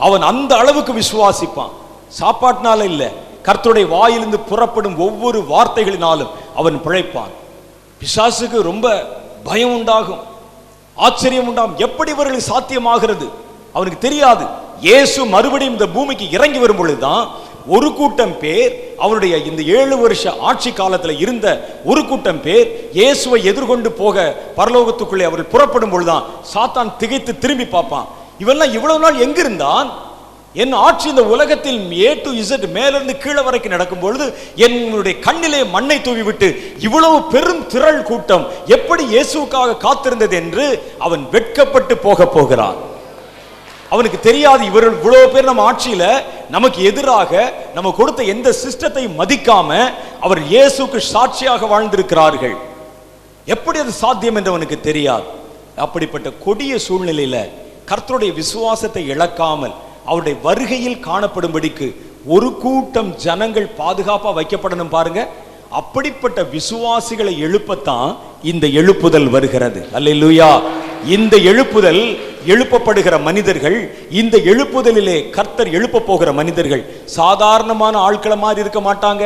அவன் அந்த அளவுக்கு விசுவாசிப்பான். சாப்பாட்டினால இல்ல, கர்த்தருடைய வாயிலிருந்து புறப்படும் ஒவ்வொரு வார்த்தைகளினாலும் அவன் பிழைப்பான். பிசாசுக்கு ரொம்ப பயம் உண்டாகும், ஆச்சரியம் உண்டாகும். எப்படி இவர்களுக்கு சாத்தியமாகிறது அவனுக்கு தெரியாது. இயேசு மறுபடியும் இந்த பூமிக்கு இறங்கி வரும் பொழுதுதான் ஒரு கூட்டம் பேர், அவருடைய இந்த 7 வருஷ ஆட்சி காலத்தில் இருந்த ஒரு கூட்டம் பேர் இயேசுவை எதிர்கொண்டு போக பரலோகத்துக்குள்ளே அவர்கள் புறப்படும் பொழுதுதான் சாத்தான் திகைத்து திரும்பி பார்ப்பான். இவெல்லாம் இவ்வளவு நாள் எங்கிருந்தான்? என் ஆட்சி இந்த உலகத்தில் A to Z மேலிருந்து கீழே வரைக்கும் நடக்கும் பொழுது என்னுடைய கண்ணிலே மண்ணை தூவி விட்டு இவ்வளவு பெரும் திரள் கூட்டம் எப்படி இயேசுவுக்காக காத்திருந்தது என்று அவன் வெட்கப்பட்டு போகிறான். அவனுக்கு தெரியாது, இவர்கள் இவ்வளவு பேர் நம்ம ஆட்சியில நமக்கு எதிராக நம்ம கொடுத்த எந்த சிஸ்டத்தை மதிக்காம அவர் இயேசுக்கு சாட்சியாக வாழ்ந்திருக்கிறார்கள். எப்படி அது சாத்தியம் என்று அவனுக்கு தெரியாது. அப்படிப்பட்ட கொடிய சூழ்நிலையில கர்த்தருடைய விசுவாசத்தை இழக்காமல் அவருடைய வருகையில் காணப்படும்படிக்கு ஒரு கூட்டம் ஜனங்கள் பாதுகாப்பா வைக்கப்படணும். பாருங்க, அப்படிப்பட்ட விசுவாசிகளை எழுப்பத்தான் இந்த எழுப்புதல் வருகிறது. அல்லேலூயா. இந்த எழுப்புதல் எழுப்பப்படுகிற மனிதர்கள், இந்த எழுப்புதலிலே கர்த்தர் எழுப்ப போகிற மனிதர்கள் சாதாரணமான ஆட்களை மாதிரி இருக்க மாட்டாங்க.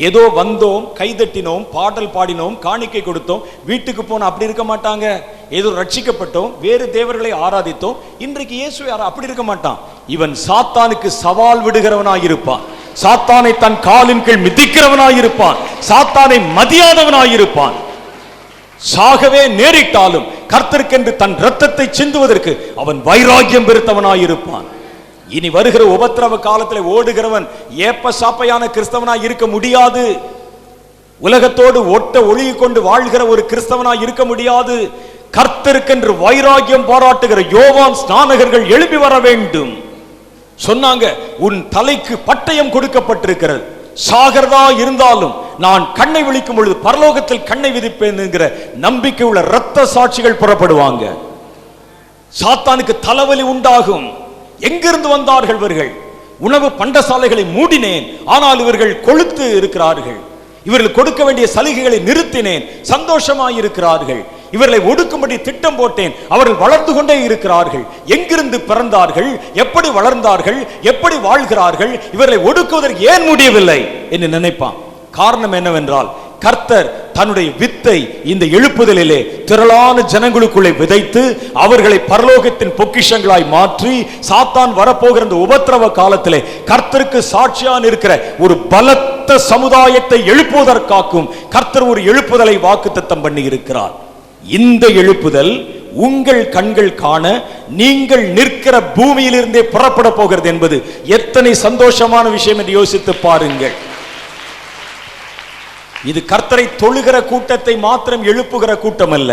ஏதோ வந்தோம், கைதட்டினோம், பாடல் பாடினோம், காணிக்கை கொடுத்தோம், வீட்டுக்கு போனோம், அப்படி இருக்க மாட்டாங்க. ஏதோ ரட்சிக்கப்பட்டோம், வேறு தேவர்களை ஆராதித்தோம், இன்றைக்கு இயேசு அப்படி இருக்க மாட்டான். இவன் சாத்தானுக்கு சவால் விடுகிறவனாயிருப்பான், சாத்தானை தன் காலின் கீழ் மிதிக்கிறவனாயிருப்பான், சாத்தானை மதியாதவனாயிருப்பான். சாகவே நேரிட்டாலும் கர்த்தருக்கென்று தன் இரத்தத்தை சிந்துவதற்கு அவன் வைராக்கியம் பெருத்தவனாயிருப்பான். இனி வருகிற உபத்திரவ காலத்தில் ஓடுகிறவன் ஏப்ப சாப்பையான கிறிஸ்தவனாய் இருக்க முடியாது. உலகத்தோடு ஒட்ட ஒழுகி கொண்டு வாழ்கிற ஒரு கிறிஸ்தவனாய் இருக்க முடியாது. கர்த்தருக்கென்று வைராக்கியம் பாராட்டுகிற யோவான் ஸ்நானகர்கள் எழுப்பி வர வேண்டும். சொன்னாங்க, உன் தலைக்கு பட்டயம் கொடுக்கப்பட்டிருக்கிறது, சாகரதா இருந்தாலும் நான் கண்ணை விழிக்கும் பொழுது பரலோகத்தில் கண்ணை விதிப்பேன் என்கிற நம்பிக்கை உள்ள இரத்த சாட்சிகள் புறப்படுவாங்க. சாத்தானுக்கு தலைவலி உண்டாகும். எங்கிருந்து வந்தார்கள் இவர்கள்? உணவு பண்டசாலைகளை மூடினேன், ஆனால் இவர்கள் கொழுத்து இருக்கிறார்கள். இவர்கள் கொடுக்க வேண்டிய சலுகைகளை நிறுத்தினேன், சந்தோஷமாயிருக்கிறார்கள். இவர்களை ஒடுக்கும்படி திட்டம் போட்டேன், அவர்கள் வளர்ந்து கொண்டே இருக்கிறார்கள். எங்கிருந்து பிறந்தார்கள், எப்படி வளர்ந்தார்கள், எப்படி வாழ்கிறார்கள், இவர்களை ஒடுக்குவதற்கு ஏன் முடியவில்லை என்று நினைப்பான். காரணம் என்னவென்றால், கர்த்தர் தன்னுடைய வித்தை இந்த எழுப்புதலிலே திரளான ஜனங்களுக்குள்ளே விதைத்து அவர்களை பரலோகத்தின் பொக்கிஷங்களாய் மாற்றி சாத்தான் வரப்போகிற இந்த உபத்திரவ காலத்திலே கர்த்தருக்கு சாட்சியாக இருக்கிற ஒரு பலத்த சமுதாயத்தை எழுப்புவதற்காகவும் கர்த்தர் ஒரு எழுப்புதலை வாக்குத்தத்தம் பண்ணி இருக்கிறார். இந்த எழுப்புதல் உங்கள் கண்கள் காண நீங்கள் நிற்கிற பூமியிலிருந்தே புறப்பட போகிறது என்பது எத்தனை சந்தோஷமான விஷயம் என்று யோசித்து பாருங்கள். இது கர்த்தரை தொழுகிற கூட்டத்தை மாத்திரம் எழுப்புகிற கூட்டம் அல்ல,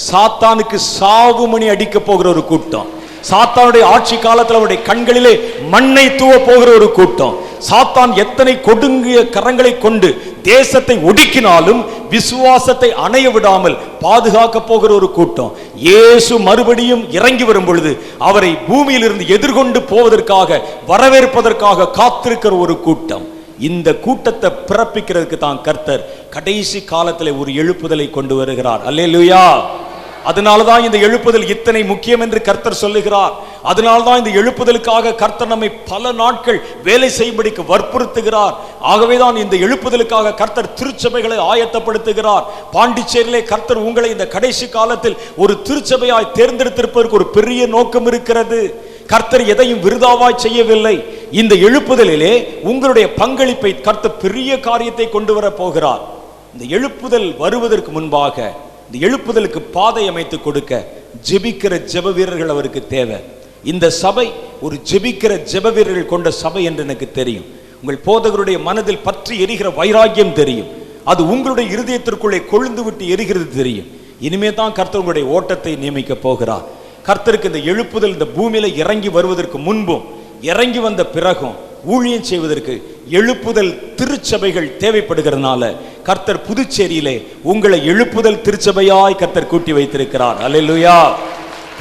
சாத்தானுக்கு சாவு மணி அடிக்க போகிற ஒரு கூட்டம். சாத்தானுடைய ஆட்சி காலத்தில் அவருடைய கண்களிலே மண்ணை தூவ போகிற ஒரு கூட்டம். சாத்தான் எத்தனை கொடுங்கிய கரங்களை கொண்டு தேசத்தை ஒடுக்கினாலும் விசுவாசத்தை அணைய விடாமல் பாதுகாக்க போகிற ஒரு கூட்டம். இயேசு மறுபடியும் இறங்கி வரும் பொழுது அவரை பூமியிலிருந்து எதிர்கொண்டு போவதற்காக, வரவேற்பதற்காக காத்திருக்கிற ஒரு கூட்டம். இந்த கூட்டத்தை பிறப்பிக்கிறதுக்கு தான் கர்த்தர் கடைசி காலத்தில் ஒரு எழுப்புதலை கொண்டு வருகிறார். அல்லேலூயா. அதனாலதான் இந்த எழுப்புதல் இத்தனை முக்கியம் என்று கர்த்தர் சொல்லுகிறார். அதனால்தான் இந்த எழுப்புதலுக்காக கர்த்தர் நம்மை பல நாட்கள் வேலை செய்யும்படிக்கு வற்புறுத்துகிறார். ஆகவேதான் இந்த எழுப்புதலுக்காக கர்த்தர் திருச்சபைகளை ஆயத்தப்படுத்துகிறார். பாண்டிச்சேரியிலே கர்த்தர் உங்களை இந்த கடைசி காலத்தில் ஒரு திருச்சபையாய் தேர்ந்தெடுத்திருப்பதற்கு ஒரு பெரிய நோக்கம் இருக்கிறது. கர்த்தர் எதையும் விருதாவாய் செய்யவில்லை. இந்த எழுப்புதலிலே உங்களுடைய பங்களிப்பை கர்த்தர் பெரிய காரியத்தை கொண்டு வர போகிறார். இந்த எழுப்புதல் வருவதற்கு முன்பாக இந்த எழுப்புதலுக்கு பாதை அமைத்து கொடுக்க ஜெபிக்கிற ஜெப வீரர்கள் அவருக்கு தேவை. இந்த சபை ஒரு ஜெபிக்கிற ஜெப வீரர்கள் கொண்ட சபை என்று எனக்கு தெரியும். உங்கள் போதகருடைய மனதில் பற்றி எரிகிற வைராக்கியம் தெரியும். அது உங்களுடைய இருதயத்திற்குள்ளே கொழுந்து விட்டு எரிகிறது தெரியும். இனிமே தான் கர்த்தர் உங்களுடைய ஓட்டத்தை நியமிக்க போகிறார். கர்த்தருக்கு இந்த எழுப்புதல் இந்த பூமியில இறங்கி வருவதற்கு முன்பும் இறங்கி வந்த பிறகும் ஊழியம் செய்வதற்கு எழுப்புதல் திருச்சபைகள் தேவைப்படுகிறதுனால கர்த்தர் புதுச்சேரியிலே உங்களை எழுப்புதல் திருச்சபையாய் கர்த்தர் கூட்டி வைத்திருக்கிறார். அல்லேலூயா.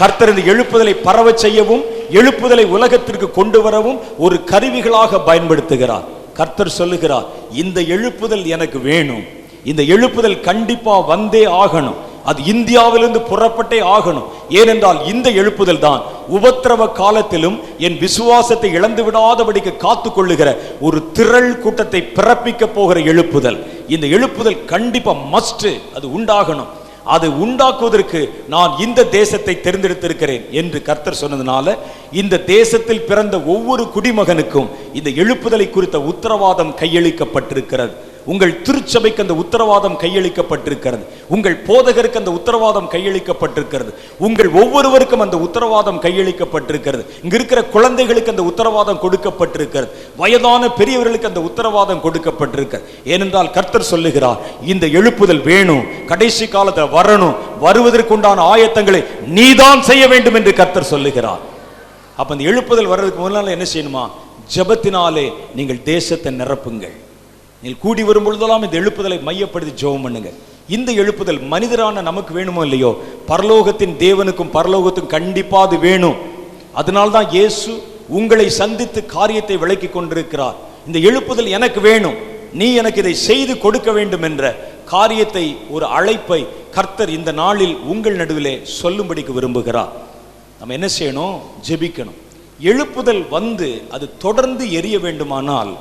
கர்த்தர் இந்த எழுப்புதலை பரவ செய்யவும் எழுப்புதலை உலகத்திற்கு கொண்டு வரவும் ஒரு கருவிகளாக பயன்படுத்துகிறார். கர்த்தர் சொல்லுகிறார், இந்த எழுப்புதல் எனக்கு வேணும், இந்த எழுப்புதல் கண்டிப்பா வந்தே ஆகணும், அது இந்தியாவிலிருந்து புறப்பட்டே ஆகணும். ஏனென்றால் இந்த எழுப்புதல் தான் உபத்திரவ காலத்திலும் என் விசுவாசத்தை இழந்து விடாதபடிக்கு காத்து கொள்ளுகிற ஒரு திரள் கூட்டத்தை பிறப்பிக்க போகிற எழுப்புதல். இந்த எழுப்புதல் கண்டிப்பா மஸ்ட், அது உண்டாகணும். அதை உண்டாக்குவதற்கு நான் இந்த தேசத்தை தேர்ந்தெடுத்திருக்கிறேன் என்று கர்த்தர் சொன்னதுனால இந்த தேசத்தில் பிறந்த ஒவ்வொரு குடிமகனுக்கும் இந்த எழுப்புதலை குறித்த உத்தரவாதம் கையளிக்கப்பட்டிருக்கிறது. உங்கள் திருச்சபைக்கு அந்த உத்தரவாதம் கையளிக்கப்பட்டிருக்கிறது. உங்கள் போதகருக்கு அந்த உத்தரவாதம் கையளிக்கப்பட்டிருக்கிறது. உங்கள் ஒவ்வொருவருக்கும் அந்த உத்தரவாதம் கையளிக்கப்பட்டிருக்கிறது. இங்க இருக்கிற குழந்தைகளுக்கு அந்த உத்தரவாதம் கொடுக்கப்பட்டிருக்கிறது. வயதான பெரியவர்களுக்கு அந்த உத்தரவாதம் கொடுக்கப்பட்டிருக்கிறது. ஏனென்றால் கர்த்தர் சொல்லுகிறார், இந்த எழுப்புதல் வேணும், கடைசி காலத்தில் வரணும், வருவதற்குண்டான ஆயத்தங்களை நீதான் செய்ய வேண்டும் என்று கர்த்தர் சொல்லுகிறார். அப்ப அந்த எழுப்புதல் வர்றதுக்கு முன்னால என்ன செய்யணுமா? ஜெபத்தினாலே நீங்கள் தேசத்தை நிரப்புங்கள். நீங்கள் கூடி வரும் பொழுதெல்லாம் இந்த எழுப்புதலை மையப்படுத்தி ஜெபம் பண்ணுங்க. இந்த எழுப்புதல் மனிதரான நமக்கு வேணுமோ இல்லையோ, பரலோகத்தின் தேவனுக்கும் பரலோகத்துக்கும் கண்டிப்பா அது வேணும். அதனால்தான் இயேசு உங்களை சந்தித்து காரியத்தை விளக்கி கொண்டிருக்கிறார். இந்த எழுப்புதல் எனக்கு வேணும், நீ எனக்கு இதை செய்து கொடுக்க வேண்டும் என்ற காரியத்தை, ஒரு அழைப்பை கர்த்தர் இந்த நாளில் உங்கள் நடுவிலே சொல்லும்படிக்கு விரும்புகிறார். நம்ம என்ன செய்யணும்? ஜெபிக்கணும். எழுப்புதல் வந்து அது தொடர்ந்து எரிய வேண்டுமானால்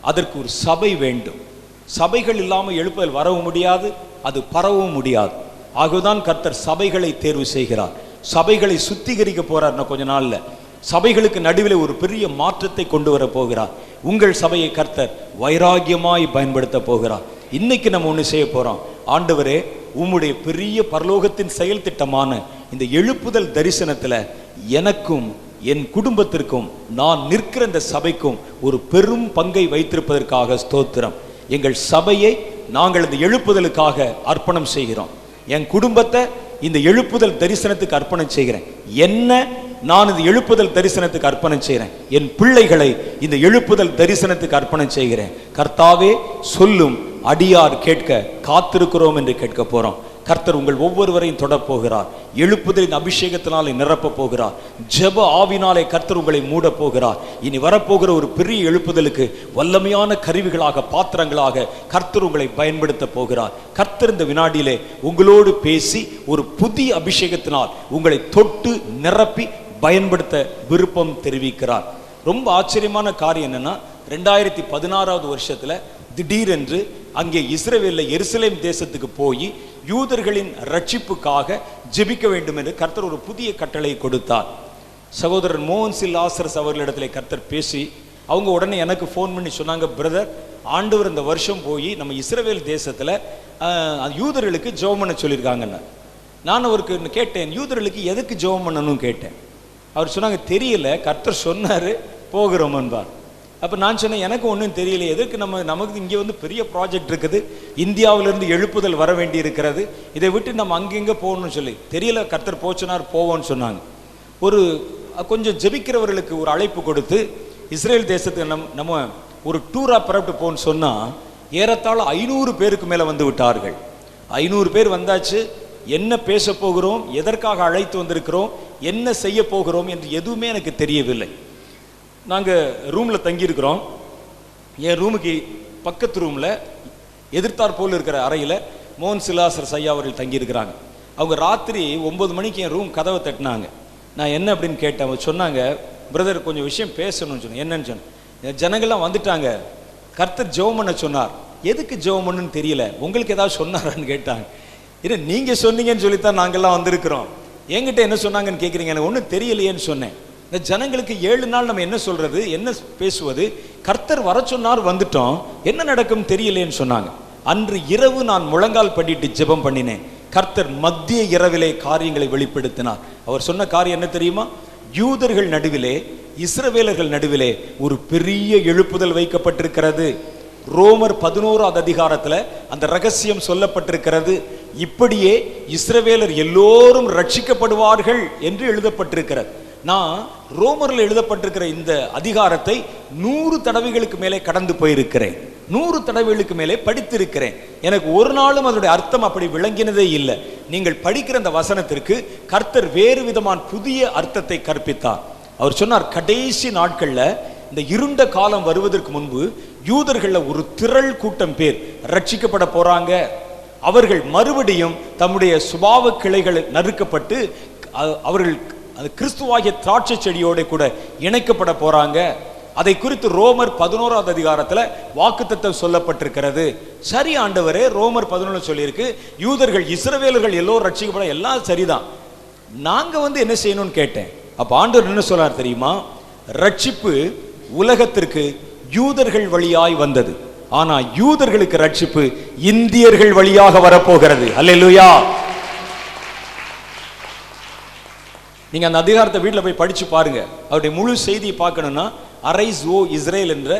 அதற்கு ஒரு சபை வேண்டும். சபைகள் இல்லாமல் எழுப்புதல் வரவும் முடியாது, அது பரவவும் முடியாது. ஆகவேதான் கர்த்தர் சபைகளை தேர்வு செய்கிறார். சபைகளை சுத்திகரிக்க போறார். கொஞ்ச நாள்ல சபைகளுக்கு நடுவில் ஒரு பெரிய மாற்றத்தை கொண்டு வர போகிறார். உங்கள் சபையை கர்த்தர் வைராகியமாய் பயன்படுத்த போகிறார். இன்னைக்கு நம்ம ஒன்று செய்ய போறோம். ஆண்டவரே, உம்முடைய பெரிய பரலோகத்தின் செயல் திட்டமான இந்த எழுப்புதல் தரிசனத்துல எனக்கும் என் குடும்பத்திற்கும் நான் நிற்கிற இந்த சபைக்கும் ஒரு பெரும் பங்கை வைத்திருப்பதற்காக ஸ்தோத்திரம். எங்கள் சபையை நாங்கள் இந்த எழுப்புதலுக்காக அர்ப்பணம் செய்கிறோம். என் குடும்பத்தை இந்த எழுப்புதல் தரிசனத்துக்கு அர்ப்பணம் செய்கிறேன். என்ன நான் இந்த எழுப்புதல் தரிசனத்துக்கு அர்ப்பணம் செய்கிறேன். என் பிள்ளைகளை இந்த எழுப்புதல் தரிசனத்துக்கு அர்ப்பணம் செய்கிறேன். கர்த்தாவே சொல்லும், அடியார் கேட்க காத்திருக்கிறோம் என்று கேட்க போறோம். கர்த்தர் உங்கள் ஒவ்வொருவரையும் தொடப்போகிறார். எழுப்புதலின் அபிஷேகத்தினாலே நிரப்ப போகிறார். ஜெப ஆவினாலே கர்த்தர் உங்களை மூட போகிறார். இனி வரப்போகிற ஒரு பெரிய எழுப்புதலுக்கு வல்லமையான கருவிகளாக, பாத்திரங்களாக கர்த்தர் உங்களை பயன்படுத்த போகிறார். கர்த்தர் இந்த வினாடியிலே உங்களோடு பேசி ஒரு புதிய அபிஷேகத்தினால் உங்களை தொட்டு நிரப்பி பயன்படுத்த விருப்பம் தெரிவிக்கிறார். ரொம்ப ஆச்சரியமான காரியம் என்னன்னா, 2016 வருஷத்துல திடீரென்று அங்கே இஸ்ரவேலில் எருசலேம் தேசத்துக்கு போய் யூதர்களின் ரட்சிப்புக்காக ஜெபிக்க வேண்டும் என்று கர்த்தர் ஒரு புதிய கட்டளை கொடுத்தார். சகோதரர் மோகன் சி லாசரஸ் அவர்களிடத்தில் கர்த்தர் பேசி அவங்க உடனே எனக்கு ஃபோன் பண்ணி சொன்னாங்க, பிரதர், ஆண்டவர் இந்த வருஷம் போய் நம்ம இஸ்ரவேல் தேசத்தில் யூதர்களுக்கு ஜெபம் பண்ண சொல்லியிருக்காங்கன்னு. நான் அவருக்கு கேட்டேன், யூதர்களுக்கு எதுக்கு ஜெபம் பண்ணணும்னு கேட்டேன். அவர் சொன்னாங்க, தெரியல, கர்த்தர் சொன்னார் போகிறோம் என்பார். அப்போ நான் சொன்னேன், எனக்கு ஒன்றும் தெரியல, எதுக்கு நமக்கு இங்கே வந்து பெரிய ப்ராஜெக்ட் இருக்குது, இந்தியாவிலிருந்து எழுப்புதல் வர வேண்டி இருக்கிறது, இதை விட்டு நம்ம அங்கெங்கே போகணும்னு சொல்லி தெரியல. கர்த்தர் போச்சுனார் போவோன்னு சொன்னாங்க. கொஞ்சம் ஜெபிக்கிறவர்களுக்கு ஒரு அழைப்பு கொடுத்து இஸ்ரேல் தேசத்துக்கு நம்ம ஒரு டூரா புறப்பட்டு போன்னு சொன்னா ஏறத்தாழ 500 பேருக்கு மேல வந்து விட்டார்கள். 500 பேர் வந்தாச்சு. என்ன பேச போகிறோம், எதற்காக அழைத்து வந்திருக்கிறோம், என்ன செய்ய போகிறோம் என்று எதுவுமே எனக்கு தெரியவில்லை. நாங்கள் ரூமில் தங்கியிருக்கிறோம். என் ரூமுக்கு பக்கத்து ரூமில் எதிர்த்தாற் போல் இருக்கிற அறையில் மோகன் சிலாசர் ஐயா அவர்கள் தங்கியிருக்கிறாங்க. அவங்க ராத்திரி 9 மணிக்கு என் ரூம் கதவை தட்டினாங்க. நான் என்ன அப்படின்னு கேட்டேன். அவங்க சொன்னாங்க, பிரதர் கொஞ்சம் விஷயம் பேசணும்னு சொன்னேன். என்னன்னு சொன்னேன், ஜனங்கள்லாம் வந்துட்டாங்க, கர்த்தர் ஜெபம் பண்ண சொன்னார். எதுக்கு ஜெபம் பண்ணுன்னு தெரியல, உங்களுக்கு ஏதாவது சொன்னாரான்னு கேட்டாங்க. இல்லை நீங்கள் சொன்னீங்கன்னு சொல்லித்தான் நாங்கள்லாம் வந்திருக்கிறோம், என்கிட்ட என்ன சொன்னாங்கன்னு கேட்குறீங்க, எனக்கு ஒன்றும் தெரியலையேன்னு சொன்னேன். இந்த ஜனங்களுக்கு 7 நாள் நம்ம என்ன சொல்றது, என்ன பேசுவது, கர்த்தர் வர சொன்னார், வந்துட்டோம், என்ன நடக்கும் தெரியலேன்னு சொன்னாங்க. அன்று இரவு நான் முழங்கால் பண்ணிட்டு ஜெபம் பண்ணினேன். கர்த்தர் மத்திய இரவிலே காரியங்களை வெளிப்படுத்தினார். அவர் சொன்ன காரியம் என்ன தெரியுமா? யூதர்கள் நடுவிலே, இஸ்ரவேலர்கள் நடுவிலே ஒரு பெரிய எழுப்புதல் வைக்கப்பட்டிருக்கிறது. ரோமர் 11ஆம் அதிகாரத்தில் அந்த ரகசியம் சொல்லப்பட்டிருக்கிறது. இப்படியே இஸ்ரவேலர் எல்லோரும் ரட்சிக்கப்படுவார்கள் என்று எழுதப்பட்டிருக்கிறது. நான் ரோமரில் எழுதப்பட்டிருக்கிற இந்த அதிகாரத்தை 100 தடவைகளுக்கு மேலே கடந்து போயிருக்கிறேன், 100 தடவைகளுக்கு மேலே படித்திருக்கிறேன். எனக்கு ஒரு நாளும் அதனுடைய அர்த்தம் அப்படி விளங்கினதே இல்லை. நீங்கள் படிக்கிற அந்த வசனத்திற்கு கர்த்தர் வேறு விதமான புதிய அர்த்தத்தை கற்பித்தார். அவர் சொன்னார், கடைசி நாட்கள்ல இந்த இருண்ட காலம் வருவதற்கு முன்பு யூதர்கள்ல ஒரு திரள் கூட்டம் பேர் ரட்சிக்கப்பட போறாங்க. அவர்கள் மறுபடியும் தம்முடைய சுபாவ கிளைகள் நறுக்கப்பட்டு அவர்கள் அது கிறிஸ்துவாகிய திராட்சை செடியோட கூட இணைக்கப்பட போறாங்க. அதை குறித்து ரோமர் 11ஆம் அதிகாரத்தில் வாக்குத்தத்தம் சொல்லப்பட்டிருக்கிறது. சரி ஆண்டவரே, ரோமர் 11 சொல்லியிருக்கு, யூதர்கள் இஸ்ரவேலர்கள் எல்லோரும் ரட்சிக்கப்பட, எல்லாம் சரிதான், நாங்க என்ன செய்யணும்னு கேட்டேன். அப்ப ஆண்டவர் என்ன சொல்றார் தெரியுமா? ரட்சிப்பு உலகத்திற்கு யூதர்கள் வழியாய் வந்தது, ஆனா யூதர்களுக்கு ரட்சிப்பு இந்தியர்கள் வழியாக வரப்போகிறது. அல்லேலூயா. நீங்க அந்த அதிகாரத்தை வீட்டில் போய் படிச்சு பாருங்க. அவருடைய முழு செய்தியை பார்க்கணும்னா அரைஸ் ஓ இஸ்ரேல் என்ற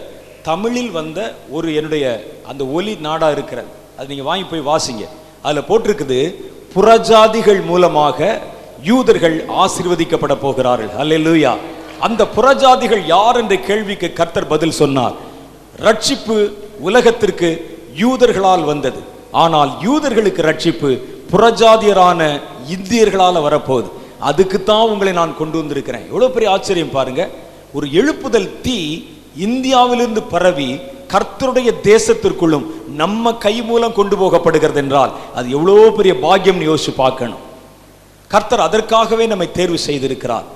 தமிழில் வந்த ஒரு என்னுடைய அந்த ஒலி நாடா இருக்கிறது, அது நீங்க வாங்கி போய் வாசிங்க. அதுல போட்டிருக்குது, புறஜாதிகள் மூலமாக யூதர்கள் ஆசீர்வதிக்கப்பட போகிறார்கள். அல்லேலூயா. அந்த புறஜாதிகள் யார் என்ற கேள்விக்கு கர்த்தர் பதில் சொன்னார். ரட்சிப்பு உலகத்திற்கு யூதர்களால் வந்தது, ஆனால் யூதர்களுக்கு ரட்சிப்பு புறஜாதியரான இந்தியர்களால் வரப்போகுது. அதுக்குத்தான் உங்களை நான் கொண்டு வந்திருக்கிறேன். எவ்வளவு பெரிய ஆச்சரியம் பாருங்க. ஒரு எழுப்புதல் தீ இந்தியாவிலிருந்து பரவி கர்த்தருடைய தேசத்திற்குள்ளும் நம்ம கை மூலம் கொண்டு போகப்படுகிறது என்றால் அது எவ்வளவு பெரிய பாக்கியம் யோசிச்சு பார்க்கணும். கர்த்தர் அதற்காகவே நம்மை தேர்வு செய்திருக்கிறார்.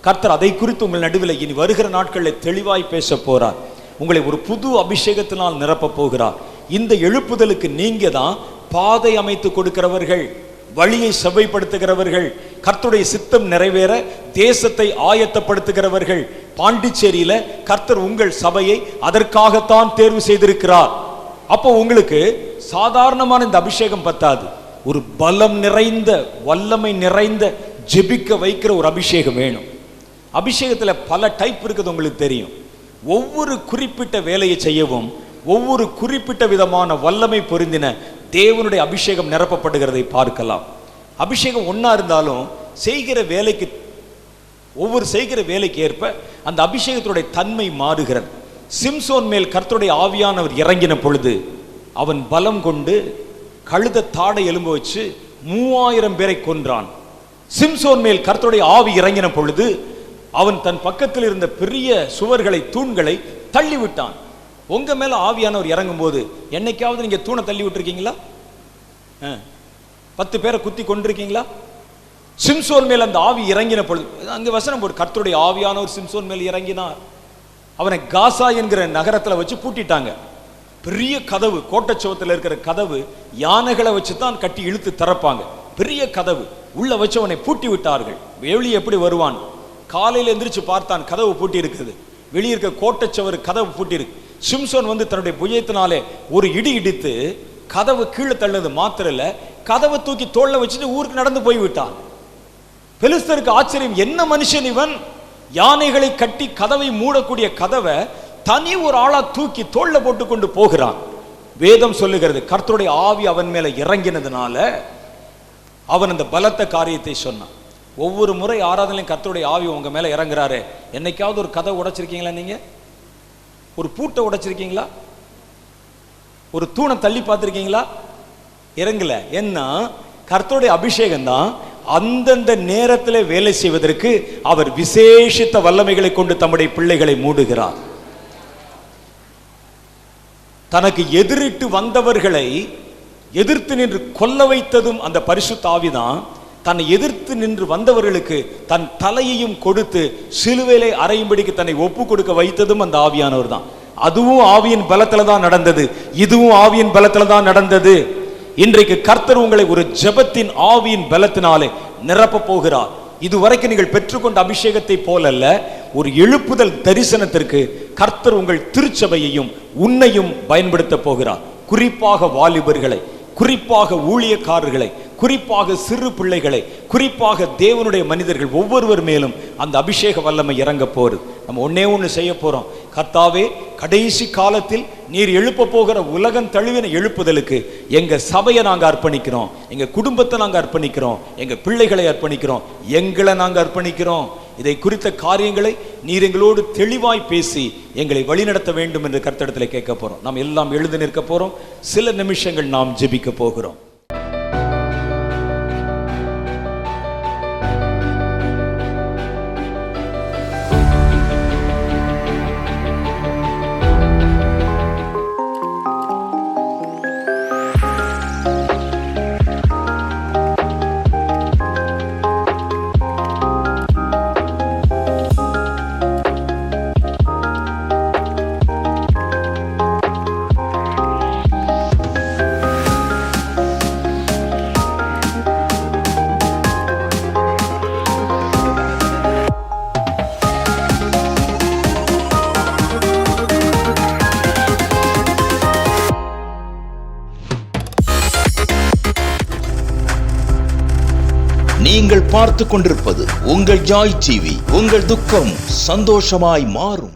கர்த்தர் அதை குறித்து உங்கள் நடுவில் இனி வருகிற நாட்களில் தெளிவாய் பேச போறார். உங்களை ஒரு புது அபிஷேகத்தினால் நிரப்ப போகிறார். இந்த எழுப்புதலுக்கு நீங்க தான் பாதை அமைத்து கொடுக்கிறவர்கள், வழியை செவ்வைப்படுத்துகிறவர்கள், கர்த்தருடைய சித்தம் நிறைவேற தேசத்தை ஆயத்தப்படுத்துகிறவர்கள். பாண்டிச்சேரியில கர்த்தர் உங்கள் சபையை அதற்காகத்தான் தேர்வு செய்திருக்கிறார். அப்போ உங்களுக்கு சாதாரணமான இந்த அபிஷேகம் பத்தாது, ஒரு பலம் நிறைந்த, வல்லமை நிறைந்த, ஜெபிக்க வைக்கிற ஒரு அபிஷேகம் வேணும். அபிஷேகத்துல பல டைப் இருக்குது, உங்களுக்கு தெரியும். ஒவ்வொரு குறிப்பிட்ட வேலையை செய்யவும் ஒவ்வொரு குறிப்பிட்ட விதமான வல்லமை பொருந்தின தேவனுடைய அபிஷேகம் நிரப்பப்படுகிறதை பார்க்கலாம். அபிஷேகம் ஒன்னா இருந்தாலும் செய்கிற வேலைக்கு, ஒவ்வொரு செய்கிற வேலைக்கு ஏற்ப அந்த அபிஷேகத்துடைய தன்மை மாறுகிறது. சிம்சோன் மேல் கர்த்தருடைய ஆவியானவர் இறங்கின பொழுது அவன் பலம் கொண்டு கழுத தாடை எலும்பு வச்சு 3000 பேரை கொன்றான். சிம்சோன் மேல் கர்த்தருடைய ஆவி இறங்கின பொழுது அவன் தன் பக்கத்தில் இருந்த பெரிய சுவர்களை, தூண்களை தள்ளி விட்டான். உங்க மேல ஆவியானவர் இறங்கும் போது என்னைக்காவது நீங்க தூணை தள்ளி விட்டுருக்கீங்களா? 10 பேரை குத்தி கொண்டிருக்கீங்களா? சிம்சோன் மேல் அந்த ஆவி இறங்கின பொழுது அங்க வசனம் போடு, கர்த்தருடைய ஆவியானவர் சிம்சோன் மேல் இறங்கினார். அவனை காசா என்கிற நகரத்துல வச்சு பூட்டிட்டாங்க. பெரிய கதவு, கோட்டச்சுவத்தில் இருக்கிற கதவு யானைகளை வச்சு தான் கட்டி இழுத்து திறப்பாங்க. பெரிய கதவு உள்ள வச்சு அவனை பூட்டி விட்டார்கள். வெளியே எப்படி வருவான்? காலையில் எந்திரிச்சு பார்த்தான், கதவு பூட்டி இருக்குது. வெளியே இருக்க கோட்டச்சுவர் கதவு பூட்டி இருக்கு. சிம்சோன் தன்னுடைய புஜயத்தினாலே ஒரு இடி இடித்து கதவு கீழே தள்ளது மாத்திரம் இல்ல, கதவை தூக்கி தோல்ல வச்சுட்டு ஊருக்கு நடந்து போய்விட்டான். பெலிஸ்தருக்கு ஆச்சரியம், என்ன மனுஷன் இவன்? யானைகளை கட்டி கதவை மூடக்கூடிய கதவை தனி ஒரு ஆளா தூக்கி தோல்ல போட்டு கொண்டு போகிறான். வேதம் சொல்லுகிறது, கர்த்தருடைய ஆவி அவன் மேல இறங்கினதுனால அவன் அந்த பலத்த காரியத்தை சொன்னான். ஒவ்வொரு முறை ஆராதனையும் கர்த்தருடைய ஆவி உங்க மேல இறங்குறாரு. என்னைக்காவது ஒரு கதவை உடைச்சிருக்கீங்களா? நீங்க ஒரு பூட்டை உடைச்சிருக்கீங்களா? ஒரு தூணை தள்ளி பார்த்துருக்கீங்களா? இறங்கல. என்ன? கர்த்தருடைய அபிஷேகம் தான் அந்தந்த நேரத்தில் வேலை செய்வதற்கு அவர் விசேஷித்த வல்லமைகளை கொண்டு தம்முடைய பிள்ளைகளை மூடுகிறார். தனக்கு எதிரிட்டு வந்தவர்களை எதிர்த்து நின்று கொல்ல வைத்ததும் அந்த பரிசுத்த ஆவிதான். தன்னை எதிர்த்து நின்று வந்தவர்களுக்கு தன் தலையையும் கொடுத்து சிலுவையிலே அறையும்படிக்கு தன்னை ஒப்பு கொடுக்க வைத்ததும் அந்த ஆவியானவர் தான். அதுவும் ஆவியின் பலத்துல தான் நடந்தது, இதுவும் ஆவியின் பலத்துல தான் நடந்தது. இன்றைக்கு கர்த்தர் உங்களை ஒரு ஜெபத்தின் ஆவியின் பலத்தினாலே நிரப்ப போகிறார். இதுவரைக்கும் நீங்கள் பெற்றுக்கொண்ட அபிஷேகத்தை போலல்ல, ஒரு எழுப்புதல் தரிசனத்திற்கு கர்த்தர் உங்கள் திருச்சபையையும் உன்னையும் பயன்படுத்த போகிறார். குறிப்பாக வாலிபர்களை, குறிப்பாக ஊழியக்காரர்களை, குறிப்பாக சிறு பிள்ளைகளை, குறிப்பாக தேவனுடைய மனிதர்கள் ஒவ்வொருவர் மேலும் அந்த அபிஷேக வல்லமை இறங்க போகுது. நம்ம ஒன்னே ஒன்று செய்ய போறோம். கர்த்தாவே, கடைசி காலத்தில் நீர் எழுப்ப போகிற உலகம் தழுவின எழுப்புதலுக்கு எங்க சபையை நாங்க அர்ப்பணிக்கிறோம், எங்க குடும்பத்தை நாங்க அர்ப்பணிக்கிறோம், எங்க பிள்ளைகளை அர்ப்பணிக்கிறோம், எங்களை நாங்க அர்ப்பணிக்கிறோம். இதை குறித்த காரியங்களை நீர் எங்களோடு தெளிவாய் பேசி எங்களை வழிநடத்த வேண்டும் என்று கர்த்தரிடத்தில் கேட்க போறோம். நாம் எல்லாம் எழுந்து நிற்க போறோம். சில நிமிஷங்கள் நாம் ஜெபிக்க போகிறோம். நீங்கள் பார்த்து கொண்டிருப்பது உங்கள் ஜாய் டிவி. உங்கள் துக்கம் சந்தோஷமாய் மாறும்.